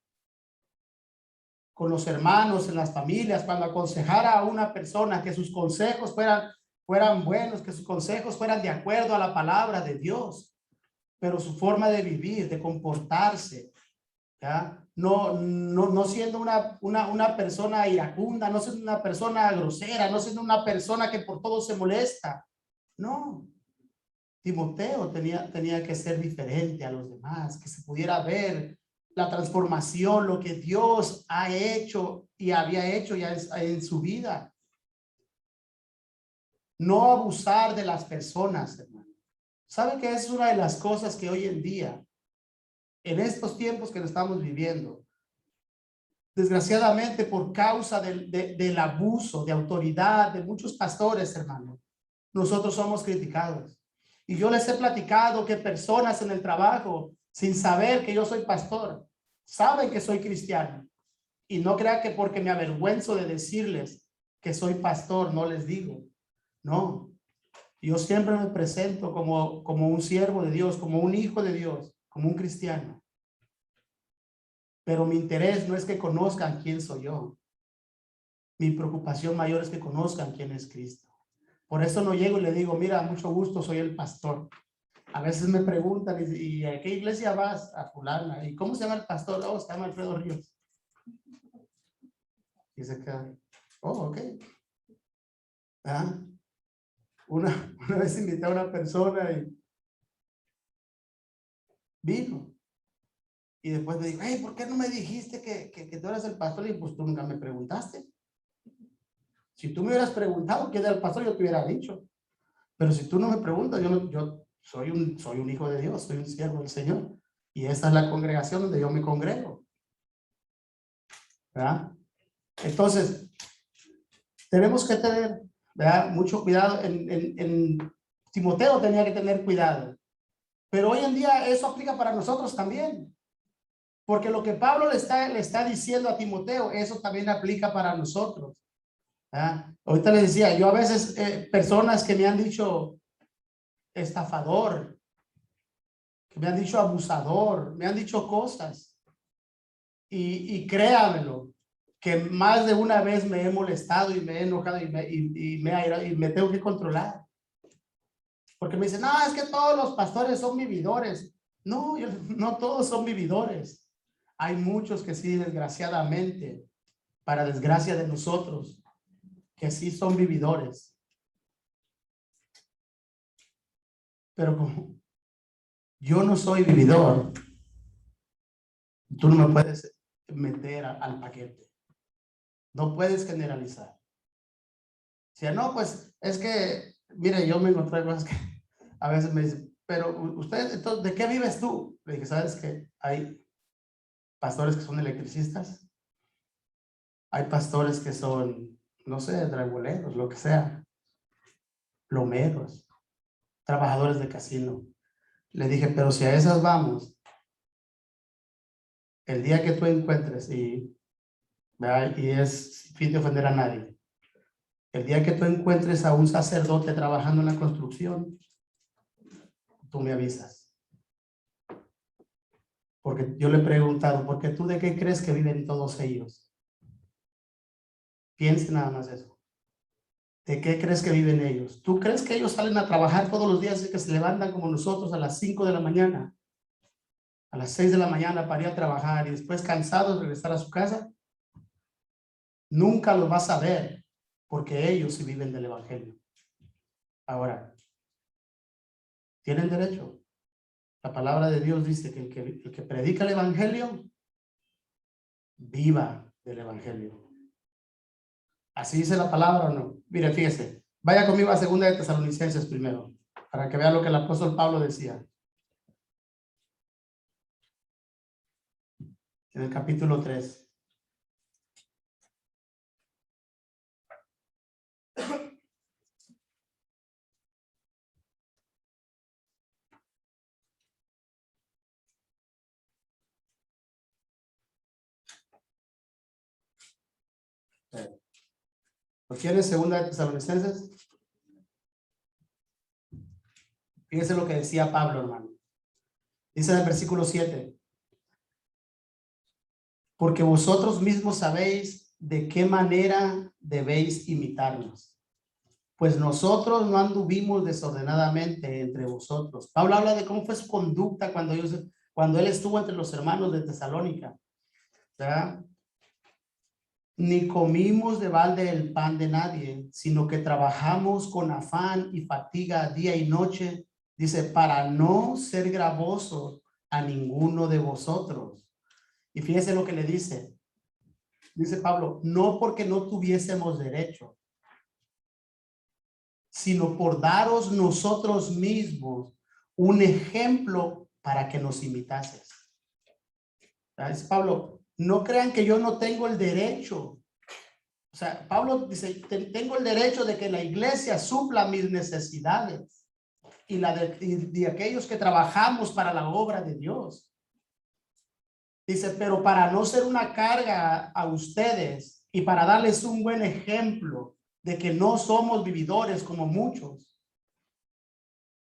con los hermanos, en las familias, cuando aconsejara a una persona, que sus consejos fueran buenos, que sus consejos fueran de acuerdo a la palabra de Dios, pero su forma de vivir, de comportarse, ¿ya? No siendo una persona iracunda, no siendo una persona grosera, no siendo una persona que por todo se molesta. No. Timoteo tenía que ser diferente a los demás, que se pudiera ver la transformación, lo que Dios ha hecho y había hecho ya en su vida. No abusar de las personas, hermano. ¿Sabe que es una de las cosas que hoy en día, en estos tiempos que estamos viviendo, desgraciadamente por causa del abuso de autoridad de muchos pastores, hermano, nosotros somos criticados? Y yo les he platicado que personas en el trabajo, sin saber que yo soy pastor, saben que soy cristiano. Y no crea que porque me avergüenzo de decirles que soy pastor, no les digo. No, yo siempre me presento como un siervo de Dios, como un hijo de Dios, como un cristiano. Pero mi interés no es que conozcan quién soy yo. Mi preocupación mayor es que conozcan quién es Cristo. Por eso no llego y le digo, mira, mucho gusto, soy el pastor. A veces me preguntan, ¿y a qué iglesia vas? A fulana. ¿Y cómo se llama el pastor? Oh, se llama Alfredo Ríos. Y se queda, oh, ok. ¿Ah? Una vez invité a una persona y vino. Y después me dijo, hey, ¿por qué no me dijiste que tú eras el pastor? Y pues tú nunca me preguntaste. Si tú me hubieras preguntado quién era el pastor, yo te hubiera dicho. Pero si tú no me preguntas, yo soy un hijo de Dios, soy un siervo del Señor. Y esta es la congregación donde yo me congrego. ¿Verdad? Entonces, tenemos que tener, ¿verdad?, mucho cuidado. En Timoteo tenía que tener cuidado. Pero hoy en día eso aplica para nosotros también. Porque lo que Pablo le está diciendo a Timoteo, eso también aplica para nosotros. Ahorita les decía, yo a veces personas que me han dicho estafador, que me han dicho abusador, me han dicho cosas. Y créamelo, que más de una vez me he molestado y me he enojado y me tengo que controlar. Porque me dicen, no, es que todos los pastores son vividores. No, no todos son vividores. Hay muchos que sí, desgraciadamente, para desgracia de nosotros, que sí son vividores. Pero como yo no soy vividor, tú no me puedes meter al paquete. No puedes generalizar. O sea, no, pues es que, mire, yo me encontré cosas que a veces me dicen, pero usted, entonces, ¿de qué vives tú? Le dije, ¿sabes qué? Hay pastores que son electricistas, hay pastores que son, no sé, dragoleros, lo que sea, plomeros, trabajadores de casino. Le dije, pero si a esas vamos, el día que tú encuentres, ¿verdad? Y es sin fin de ofender a nadie, el día que tú encuentres a un sacerdote trabajando en la construcción, tú me avisas. Porque yo le he preguntado, ¿por qué tú de qué crees que viven todos ellos? Piense nada más eso. ¿De qué crees que viven ellos? ¿Tú crees que ellos salen a trabajar todos los días y que se levantan como nosotros a las 5 de la mañana? A las 6 de la mañana para ir a trabajar y después cansados regresar a su casa? Nunca lo vas a ver porque ellos sí viven del evangelio. Ahora, ¿tienen derecho? La palabra de Dios dice que el que predica el evangelio, viva del evangelio. ¿Así dice la palabra o no? Mire, fíjese. Vaya conmigo a 2 de Tesalonicenses primero, para que vea lo que el apóstol Pablo decía. En el capítulo 3. ¿Lo quiere? 2 de Tesalonicenses. Fíjese lo que decía Pablo, hermano. Dice en el versículo 7. Porque vosotros mismos sabéis de qué manera debéis imitarnos. Pues nosotros no anduvimos desordenadamente entre vosotros. Pablo habla de cómo fue su conducta cuando él estuvo entre los hermanos de Tesalónica. ¿Verdad? Ni comimos de balde el pan de nadie, sino que trabajamos con afán y fatiga día y noche, dice, para no ser gravoso a ninguno de vosotros. Y fíjese lo que le dice. Dice Pablo, no porque no tuviésemos derecho, sino por daros nosotros mismos un ejemplo para que nos imitases. Dice Pablo, no crean que yo no tengo el derecho. O sea, Pablo dice, tengo el derecho de que la iglesia supla mis necesidades y la de aquellos que trabajamos para la obra de Dios. Dice, pero para no ser una carga a ustedes y para darles un buen ejemplo de que no somos vividores como muchos.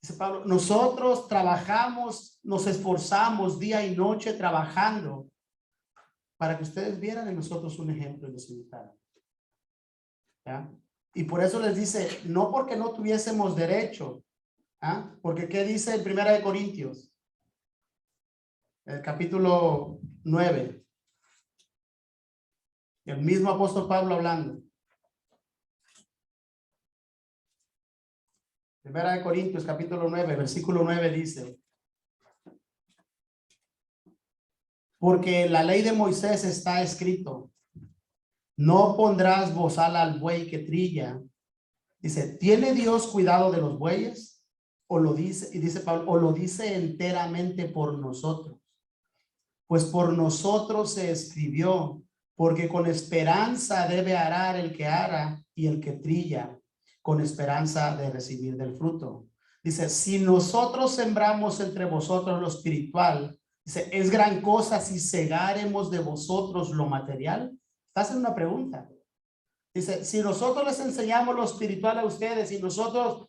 Dice Pablo, nosotros trabajamos, nos esforzamos día y noche trabajando para que ustedes vieran en nosotros un ejemplo y nos imitaran. ¿Ya? Y por eso les dice, no porque no tuviésemos derecho, porque ¿qué dice en 1 de Corintios? El capítulo 9. El mismo apóstol Pablo hablando. 1 de Corintios, capítulo 9, versículo 9 dice, porque en la ley de Moisés está escrito, no pondrás bozal al buey que trilla. Dice, ¿tiene Dios cuidado de los bueyes? O lo dice, y dice Pablo, o lo dice enteramente por nosotros. Pues por nosotros se escribió, porque con esperanza debe arar el que ara y el que trilla, con esperanza de recibir del fruto. Dice, si nosotros sembramos entre vosotros lo espiritual, dice, es gran cosa si segaremos de vosotros lo material. Está haciendo una pregunta. Dice, si nosotros les enseñamos lo espiritual a ustedes y nosotros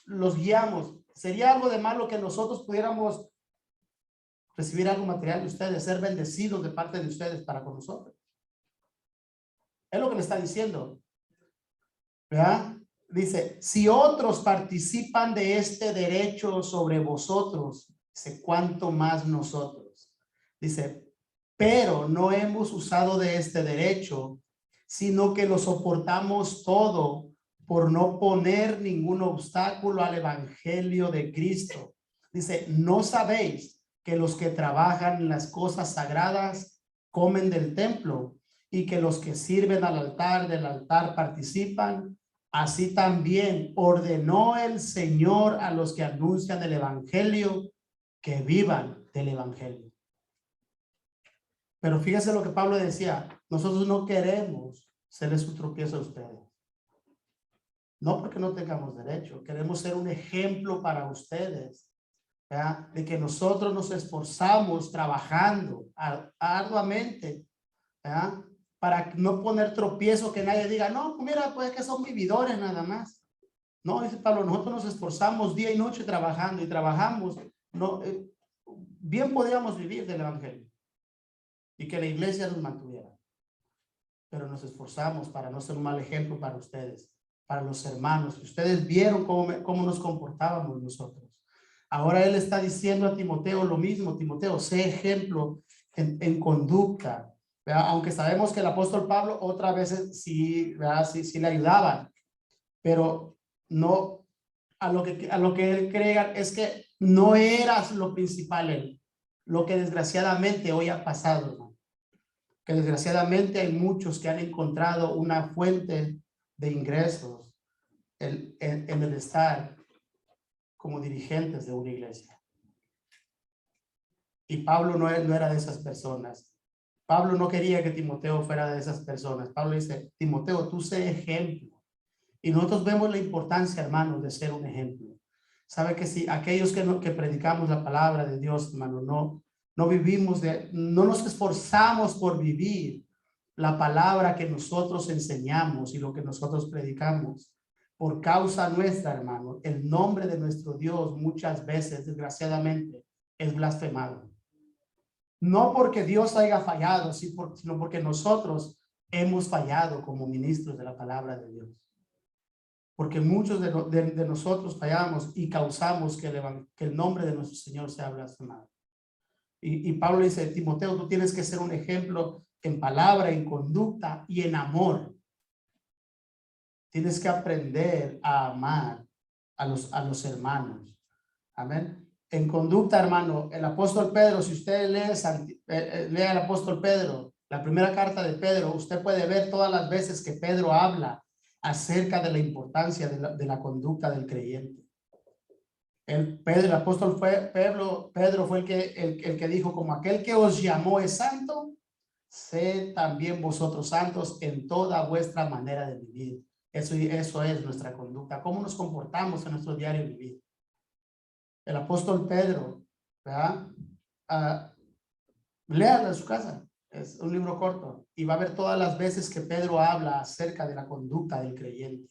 los guiamos, ¿sería algo de malo que nosotros pudiéramos recibir algo material de ustedes, ser bendecidos de parte de ustedes para con nosotros? Es lo que le está diciendo, ¿verdad? Dice, si otros participan de este derecho sobre vosotros, dice, ¿cuánto más nosotros? Dice, pero no hemos usado de este derecho, sino que lo soportamos todo por no poner ningún obstáculo al evangelio de Cristo. Dice, ¿no sabéis que los que trabajan en las cosas sagradas comen del templo y que los que sirven al altar del altar participan? Así también ordenó el Señor a los que anuncian el evangelio que vivan del evangelio. Pero fíjese lo que Pablo decía, nosotros no queremos serles un tropiezo a ustedes. No porque no tengamos derecho, queremos ser un ejemplo para ustedes, ¿verdad? De que nosotros nos esforzamos trabajando arduamente, ¿verdad? Para no poner tropiezo, que nadie diga, no, mira, pues que son vividores nada más. No, dice Pablo, nosotros nos esforzamos día y noche trabajando y trabajamos, no, bien podríamos vivir del evangelio y que la iglesia nos mantuviera, pero nos esforzamos para no ser un mal ejemplo para ustedes, para los hermanos. Ustedes vieron cómo nos comportábamos nosotros. Ahora él está diciendo a Timoteo lo mismo. Timoteo, sé ejemplo en conducta, ¿verdad? Aunque sabemos que el apóstol Pablo otras veces sí, ¿verdad? Sí le ayudaban, pero no a lo que él crea es que no eras lo principal él, lo que desgraciadamente hoy ha pasado, ¿no? Que desgraciadamente hay muchos que han encontrado una fuente de ingresos en el estar como dirigentes de una iglesia. Y Pablo no era de esas personas. Pablo no quería que Timoteo fuera de esas personas. Pablo dice, Timoteo, tú sé ejemplo. Y nosotros vemos la importancia, hermanos, de ser un ejemplo. Sabe que si aquellos que predicamos la palabra de Dios, hermano, no vivimos no nos esforzamos por vivir la palabra que nosotros enseñamos y lo que nosotros predicamos, por causa nuestra, hermano, el nombre de nuestro Dios muchas veces, desgraciadamente, es blasfemado. No porque Dios haya fallado, sino porque nosotros hemos fallado como ministros de la palabra de Dios. Porque muchos de nosotros fallamos y causamos que el nombre de nuestro Señor sea blasfemado. Y Pablo dice, Timoteo, tú tienes que ser un ejemplo en palabra, en conducta y en amor. Tienes que aprender a amar a los hermanos. Amén. En conducta, hermano, el apóstol Pedro, si usted lee al apóstol Pedro, la primera carta de Pedro, usted puede ver todas las veces que Pedro habla acerca de la importancia de la conducta del creyente. El apóstol Pedro fue el que dijo, como aquel que os llamó es santo, sed también vosotros santos en toda vuestra manera de vivir. Eso es nuestra conducta, cómo nos comportamos en nuestro diario vivir. El apóstol Pedro, ¿verdad? Léalo en su casa, es un libro corto y va a ver todas las veces que Pedro habla acerca de la conducta del creyente,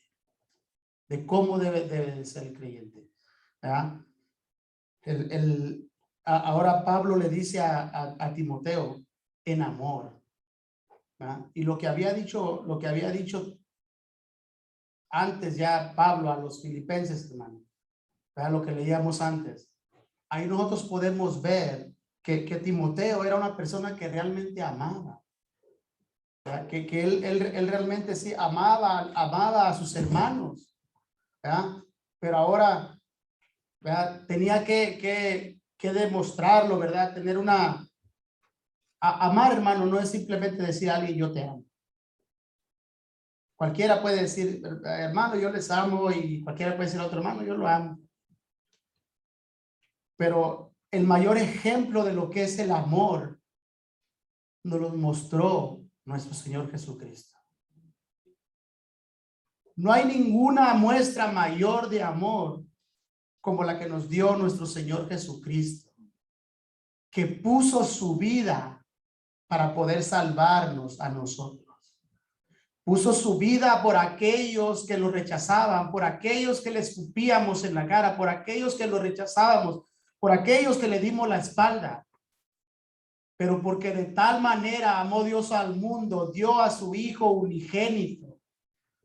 de cómo debe ser el creyente, ¿verdad? Ahora Pablo le dice a Timoteo en amor, ¿verdad? Y lo que había dicho antes ya Pablo a los filipenses, hermano, ¿verdad? Lo que leíamos antes, ahí nosotros podemos ver que Timoteo era una persona que realmente amaba, ¿verdad? Que él realmente sí amaba a sus hermanos, ¿verdad? Pero ahora, ¿verdad? Tenía que demostrarlo, ¿verdad? Amar, hermano, no es simplemente decir a alguien yo te amo. Cualquiera puede decir, hermano, yo les amo, y cualquiera puede decir a otro, hermano, yo lo amo. Pero el mayor ejemplo de lo que es el amor nos lo mostró nuestro Señor Jesucristo. No hay ninguna muestra mayor de amor como la que nos dio nuestro Señor Jesucristo, que puso su vida para poder salvarnos a nosotros. Puso su vida por aquellos que lo rechazaban, por aquellos que le escupíamos en la cara, por aquellos que lo rechazábamos, por aquellos que le dimos la espalda. Pero porque de tal manera amó Dios al mundo, dio a su Hijo unigénito,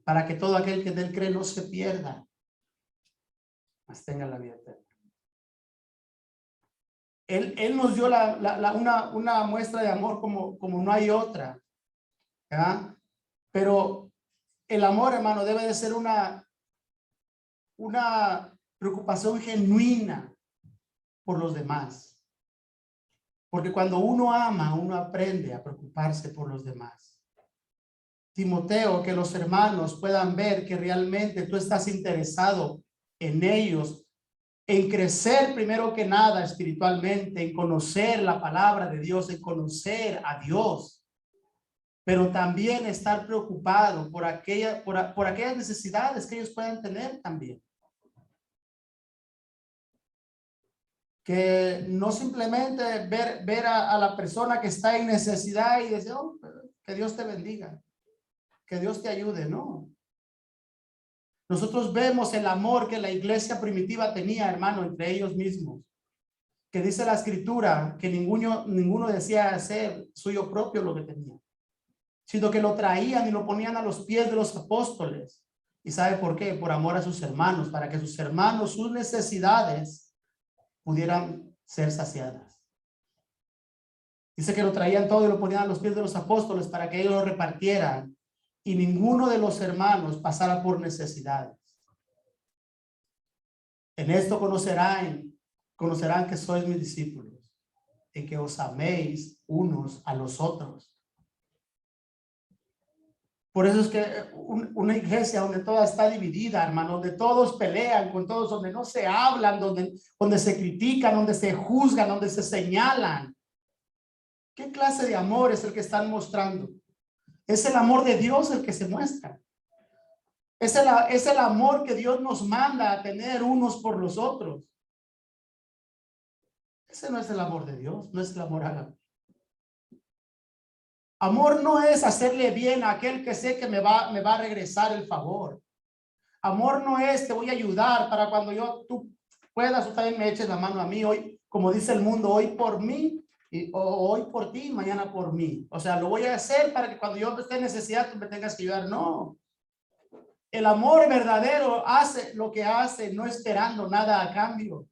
para que todo aquel que en él cree no se pierda, mas tenga la vida eterna. Él nos dio una muestra de amor como no hay otra. ¿Ya? Pero el amor, hermano, debe de ser una preocupación genuina por los demás. Porque cuando uno ama, uno aprende a preocuparse por los demás. Timoteo, que los hermanos puedan ver que realmente tú estás interesado en ellos, en crecer primero que nada espiritualmente, en conocer la palabra de Dios, en conocer a Dios, pero también estar preocupado por aquellas necesidades que ellos puedan tener también. Que no simplemente ver a la persona que está en necesidad y decir, oh, que Dios te bendiga, que Dios te ayude, no. Nosotros vemos el amor que la iglesia primitiva tenía, hermano, entre ellos mismos. Que dice la escritura que ninguno decía hacer suyo propio lo que tenía, sino que lo traían y lo ponían a los pies de los apóstoles. ¿Y sabe por qué? Por amor a sus hermanos, para que sus hermanos, sus necesidades pudieran ser saciadas. Dice que lo traían todo y lo ponían a los pies de los apóstoles para que ellos lo repartieran y ninguno de los hermanos pasara por necesidades. En esto conocerán que sois mis discípulos, en que os améis unos a los otros. Por eso es que una iglesia donde toda está dividida, hermano, donde todos pelean con todos, donde no se hablan, donde se critican, donde se juzgan, donde se señalan. ¿Qué clase de amor es el que están mostrando? Es el amor de Dios el que se muestra. Es el amor que Dios nos manda a tener unos por los otros. Ese no es el amor de Dios, no es el amor ágape. Amor no es hacerle bien a aquel que sé que me va a regresar el favor. Amor no es te voy a ayudar para cuando tú puedas, tú también me eches la mano a mí hoy, como dice el mundo, hoy por mí, o hoy por ti, mañana por mí. O sea, lo voy a hacer para que cuando yo esté en necesidad tú me tengas que ayudar. No. El amor verdadero hace lo que hace, no esperando nada a cambio.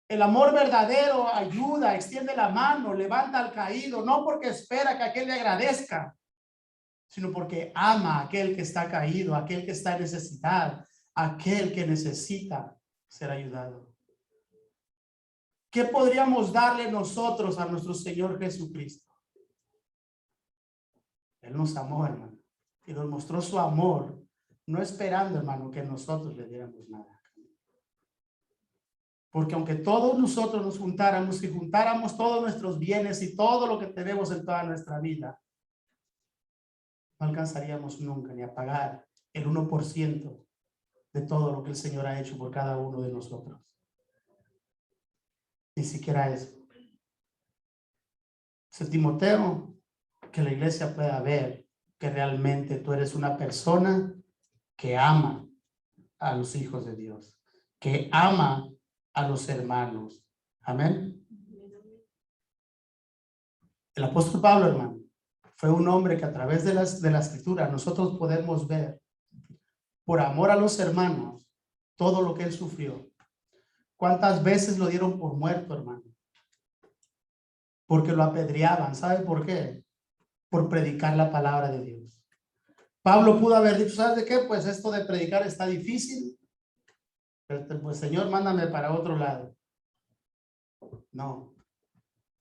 El amor verdadero ayuda, extiende la mano, levanta al caído, no porque espera que aquel le agradezca, sino porque ama a aquel que está caído, a aquel que está en necesidad, a aquel que necesita ser ayudado. ¿Qué podríamos darle nosotros a nuestro Señor Jesucristo? Él nos amó, hermano, y nos mostró su amor, no esperando, hermano, que nosotros le diéramos nada. Porque aunque todos nosotros nos juntáramos y juntáramos todos nuestros bienes y todo lo que tenemos en toda nuestra vida, no alcanzaríamos nunca ni a pagar el 1% de todo lo que el Señor ha hecho por cada uno de nosotros. Ni siquiera eso. Timoteo, que la iglesia pueda ver que realmente tú eres una persona que ama a los hijos de Dios, que ama a los hermanos. Amén. El apóstol Pablo, hermano, fue un hombre que a través de la escritura nosotros podemos ver, por amor a los hermanos, todo lo que él sufrió. ¿Cuántas veces lo dieron por muerto, hermano? Porque lo apedreaban. ¿Sabe por qué? Por predicar la palabra de Dios. Pablo pudo haber dicho, ¿sabes de qué? Pues esto de predicar está difícil. Pues Señor, mándame para otro lado. No.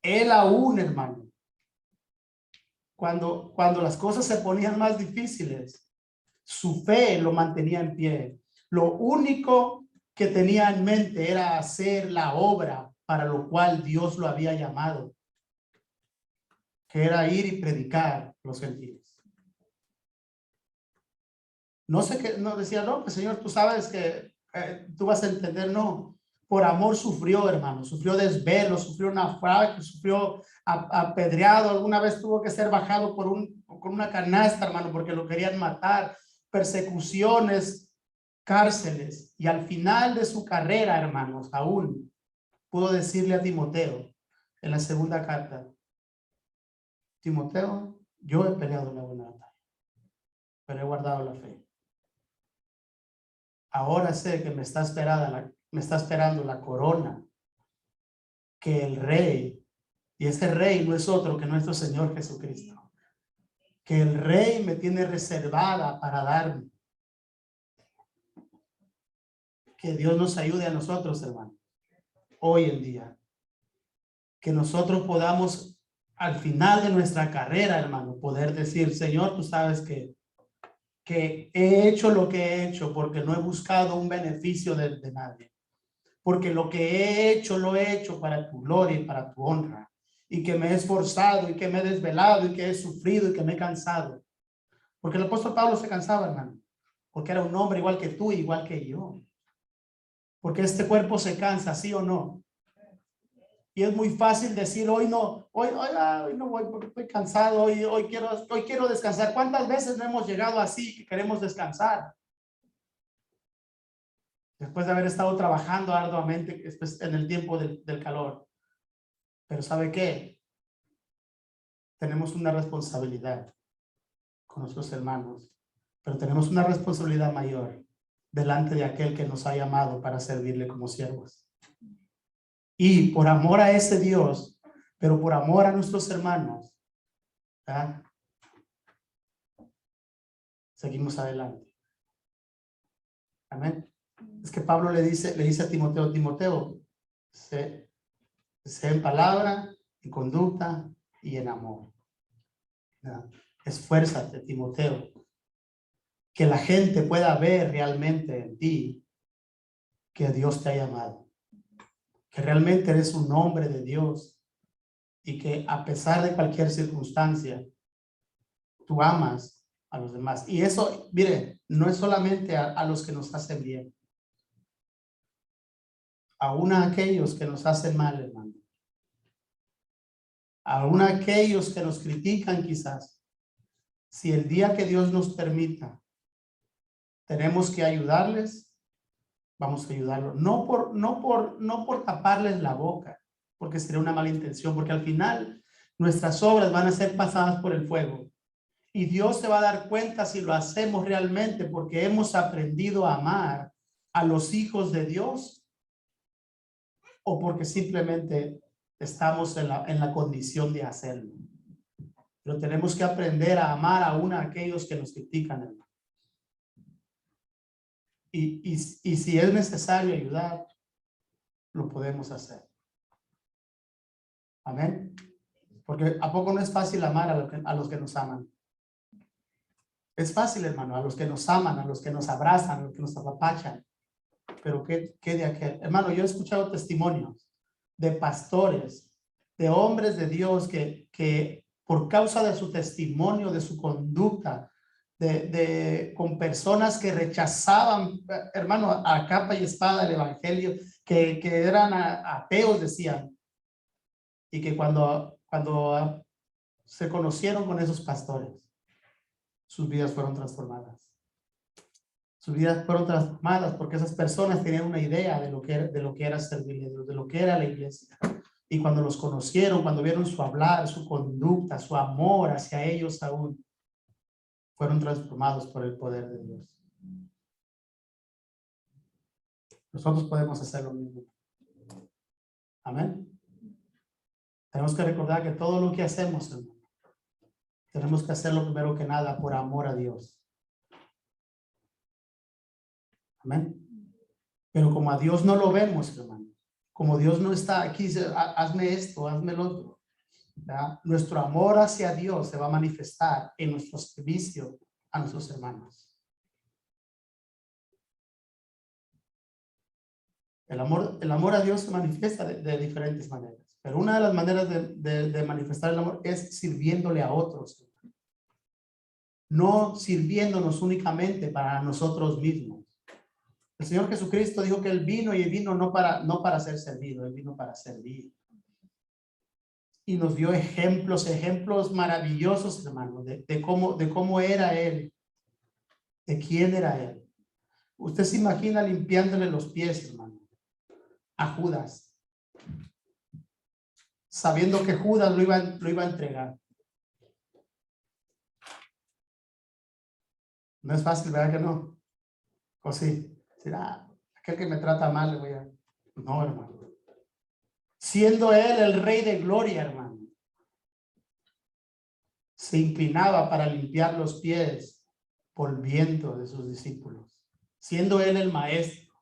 Él aún, hermano, cuando las cosas se ponían más difíciles, su fe lo mantenía en pie. Lo único que tenía en mente era hacer la obra para lo cual Dios lo había llamado, que era ir y predicar los gentiles. No sé qué, no decía, no, pues Señor, tú sabes que tú vas a entender, no. por amor sufrió, hermano, sufrió desvelo, sufrió naufragio, sufrió apedreado, alguna vez tuvo que ser bajado con una canasta, hermano, porque lo querían matar, persecuciones, cárceles, y al final de su carrera, hermanos, aún pudo decirle a Timoteo en la segunda carta: Timoteo, yo he peleado la buena batalla, pero he guardado la fe. Ahora sé que me está esperando la corona, que el rey, y ese rey no es otro que nuestro Señor Jesucristo, que el rey me tiene reservada para darme. Que Dios nos ayude a nosotros, hermano, hoy en día, que nosotros podamos al final de nuestra carrera, hermano, poder decir: Señor, tú sabes que he hecho lo que he hecho porque no he buscado un beneficio de nadie, porque lo que he hecho lo he hecho para tu gloria y para tu honra, y que me he esforzado y que me he desvelado y que he sufrido y que me he cansado, porque el apóstol Pablo se cansaba, hermano, porque era un hombre igual que tú, igual que yo, porque este cuerpo se cansa, ¿sí o no? Y es muy fácil decir: hoy no voy porque estoy cansado, hoy quiero descansar. ¿Cuántas veces no hemos llegado así que queremos descansar? Después de haber estado trabajando arduamente en el tiempo del calor. Pero ¿sabe qué? Tenemos una responsabilidad con nuestros hermanos, pero tenemos una responsabilidad mayor delante de aquel que nos ha llamado para servirle como siervos. Y por amor a ese Dios, pero por amor a nuestros hermanos, ¿verdad? Seguimos adelante. Amén. Es que Pablo le dice a Timoteo, sé en palabra, en conducta y en amor. ¿Verdad? Esfuérzate, Timoteo, que la gente pueda ver realmente en ti que Dios te ha llamado, que realmente eres un hombre de Dios y que a pesar de cualquier circunstancia, tú amas a los demás. Y eso, mire, no es solamente a los que nos hacen bien, aún a aquellos que nos hacen mal, hermano, aún a aquellos que nos critican quizás. Si el día que Dios nos permita tenemos que ayudarles, vamos a ayudarlos. No por taparles la boca, porque sería una mala intención, porque al final nuestras obras van a ser pasadas por el fuego. Y Dios se va a dar cuenta si lo hacemos realmente porque hemos aprendido a amar a los hijos de Dios o porque simplemente estamos en la condición de hacerlo. Pero tenemos que aprender a amar aún a aquellos que nos critican, hermano. Y si es necesario ayudar, lo podemos hacer. Amén. Porque ¿a poco no es fácil amar a los que nos aman? Es fácil, hermano, a los que nos aman, a los que nos abrazan, a los que nos apapachan. Pero ¿qué de aquel? Hermano, yo he escuchado testimonios de pastores, de hombres de Dios que por causa de su testimonio, de su conducta, con personas que rechazaban, hermano, a capa y espada el evangelio, que eran ateos, decían, y que cuando se conocieron con esos pastores, sus vidas fueron transformadas. Sus vidas fueron transformadas porque esas personas tenían una idea de lo que era servir a Dios, de lo que era la iglesia. Y cuando los conocieron, cuando vieron su hablar, su conducta, su amor hacia ellos aún, fueron transformados por el poder de Dios. Nosotros podemos hacer lo mismo. Amén. Tenemos que recordar que todo lo que hacemos, hermano, tenemos que hacerlo primero que nada por amor a Dios. Amén. Pero como a Dios no lo vemos, hermano, como Dios no está aquí, hazme esto, hazme lo otro, ¿verdad? Nuestro amor hacia Dios se va a manifestar en nuestro servicio a nuestros hermanos. El amor a Dios se manifiesta de diferentes maneras, pero una de las maneras de manifestar el amor es sirviéndole a otros, no sirviéndonos únicamente para nosotros mismos. El Señor Jesucristo dijo que Él vino y Él vino no para ser servido, Él vino para servir. Y nos dio ejemplos maravillosos, hermano, de cómo era Él, de quién era Él. Usted se imagina limpiándole los pies, hermano, a Judas, sabiendo que Judas lo iba a entregar. No es fácil, ¿verdad que no? ¿O sí? Será aquel que me trata mal, le voy a... No, hermano. Siendo Él el Rey de Gloria, hermano, se inclinaba para limpiar los pies polvientos de sus discípulos, siendo Él el Maestro.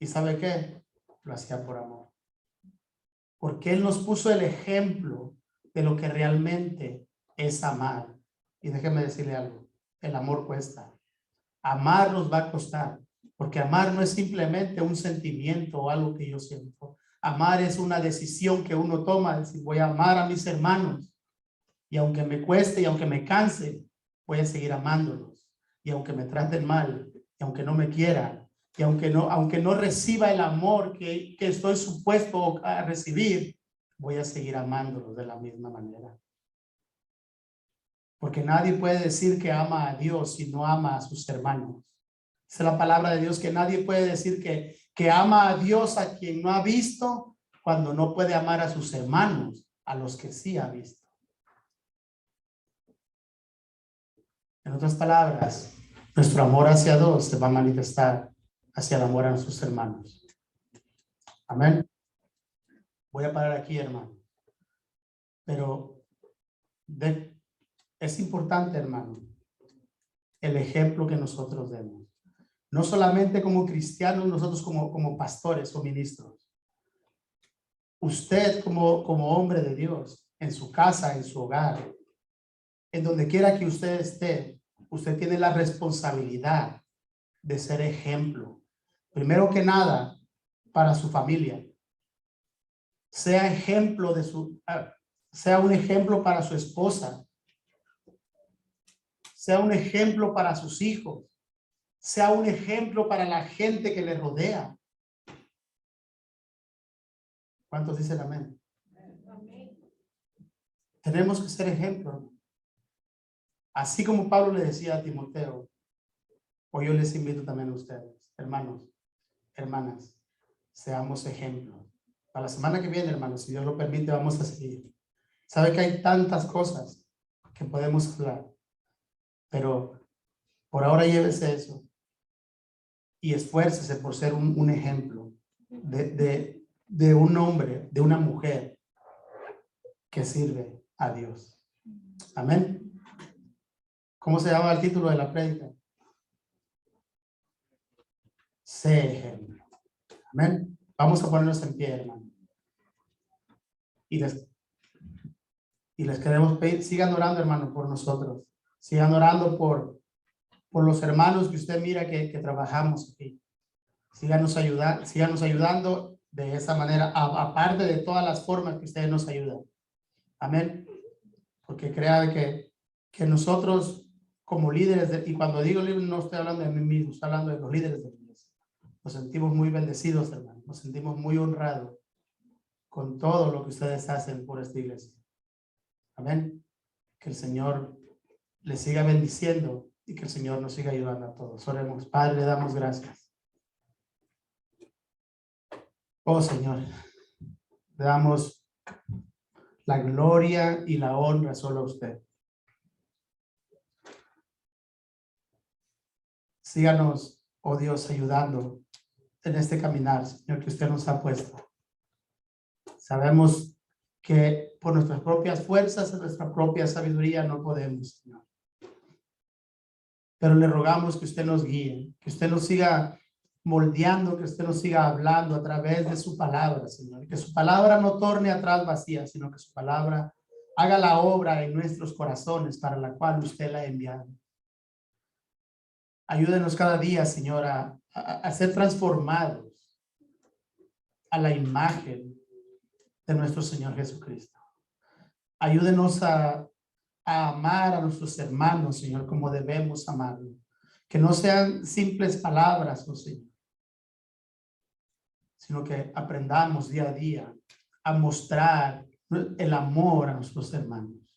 ¿Y sabe qué? Lo hacía por amor. Porque Él nos puso el ejemplo de lo que realmente es amar. Y déjeme decirle algo, el amor cuesta. Amar nos va a costar, porque amar no es simplemente un sentimiento o algo que yo siento. Amar es una decisión que uno toma, decir, voy a amar a mis hermanos. Y aunque me cueste y aunque me canse, voy a seguir amándolos. Y aunque me traten mal, y aunque no me quieran, y aunque no reciba el amor que estoy supuesto a recibir, voy a seguir amándolos de la misma manera. Porque nadie puede decir que ama a Dios si no ama a sus hermanos. Es la palabra de Dios que nadie puede decir que ama a Dios a quien no ha visto cuando no puede amar a sus hermanos, a los que sí ha visto. En otras palabras, nuestro amor hacia Dios se va a manifestar hacia el amor a nuestros hermanos. Amén. Voy a parar aquí, hermano. Pero es importante, hermano, el ejemplo que nosotros demos. No solamente como cristianos, nosotros como pastores o ministros. Usted como hombre de Dios, en su casa, en su hogar, en donde quiera que usted esté, usted tiene la responsabilidad de ser ejemplo. Primero que nada, para su familia. Sea ejemplo sea un ejemplo para su esposa. Sea un ejemplo para sus hijos. Sea un ejemplo para la gente que le rodea. ¿Cuántos dicen amén? Tenemos que ser ejemplo. Así como Pablo le decía a Timoteo, hoy yo les invito también a ustedes, hermanos, hermanas, seamos ejemplos. Para la semana que viene, hermanos, si Dios lo permite, vamos a seguir. Sabe que hay tantas cosas que podemos hablar, pero por ahora llévese eso y esfuércese por ser un ejemplo de un hombre, de una mujer que sirve a Dios. Amén. ¿Cómo se llama el título de la prédica? Sé ejemplo. Amén. Vamos a ponernos en pie, hermano. Y les queremos pedir, sigan orando, hermano, por nosotros. Sigan orando por los hermanos que usted mira que trabajamos aquí. Síganos ayudando de esa manera, aparte de todas las formas que ustedes nos ayudan. Amén. Porque crea que nosotros como líderes, y cuando digo líderes no estoy hablando de mí mismo, estoy hablando de los líderes de la iglesia. Nos sentimos muy bendecidos, hermano. Nos sentimos muy honrados con todo lo que ustedes hacen por esta iglesia. Amén. Que el Señor les siga bendiciendo y que el Señor nos siga ayudando a todos. Oremos. Padre, le damos gracias. Oh Señor, le damos la gloria y la honra solo a usted. Síganos, oh Dios, ayudando en este caminar, Señor, que usted nos ha puesto. Sabemos que por nuestras propias fuerzas, en nuestra propia sabiduría no podemos, Señor. Pero le rogamos que usted nos guíe, que usted nos siga moldeando, que usted nos siga hablando a través de su palabra, Señor. Que su palabra no torne atrás vacía, sino que su palabra haga la obra en nuestros corazones para la cual usted la ha enviado. Ayúdenos cada día, Señor, a ser transformados a la imagen de nuestro Señor Jesucristo. Ayúdenos a amar a nuestros hermanos, Señor, como debemos amarlos. Que no sean simples palabras, oh Señor, sino que aprendamos día a día a mostrar el amor a nuestros hermanos.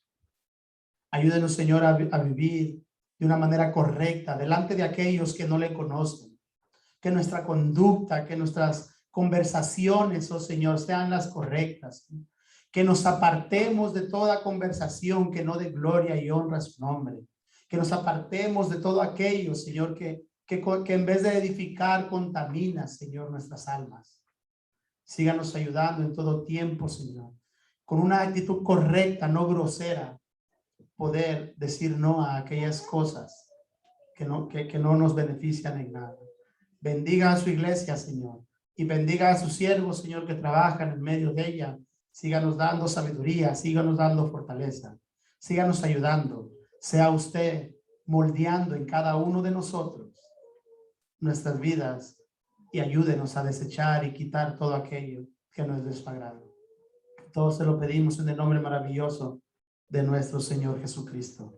Ayúdenos, Señor, a vivir de una manera correcta delante de aquellos que no le conocen. Que nuestra conducta, que nuestras conversaciones, oh Señor, sean las correctas. Que nos apartemos de toda conversación que no dé gloria y honra a su nombre. Que nos apartemos de todo aquello, Señor, que en vez de edificar, contamina, Señor, nuestras almas. Síganos ayudando en todo tiempo, Señor, con una actitud correcta, no grosera, poder decir no a aquellas cosas que no nos benefician en nada. Bendiga a su iglesia, Señor, y bendiga a sus siervos, Señor, que trabajan en medio de ella. Síganos dando sabiduría, síganos dando fortaleza, síganos ayudando. Sea usted moldeando en cada uno de nosotros nuestras vidas y ayúdenos a desechar y quitar todo aquello que no es de su agrado. Todo se lo pedimos en el nombre maravilloso de nuestro Señor Jesucristo.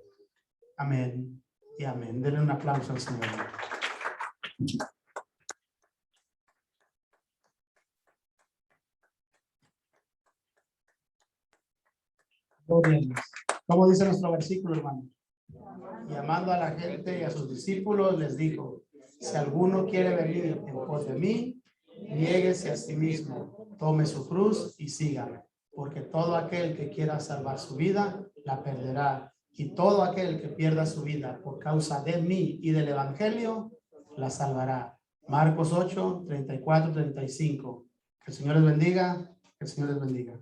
Amén y amén. Denle un aplauso al Señor. Gloria a Dios. ¿Cómo dice nuestro versículo, hermano? Llamando a la gente y a sus discípulos, les dijo: si alguno quiere venir en pos de mí, niéguese a sí mismo, tome su cruz y sígame. Porque todo aquel que quiera salvar su vida, la perderá. Y todo aquel que pierda su vida por causa de mí y del evangelio, la salvará. Marcos 8, 34, 35. Que el Señor les bendiga. Que el Señor les bendiga.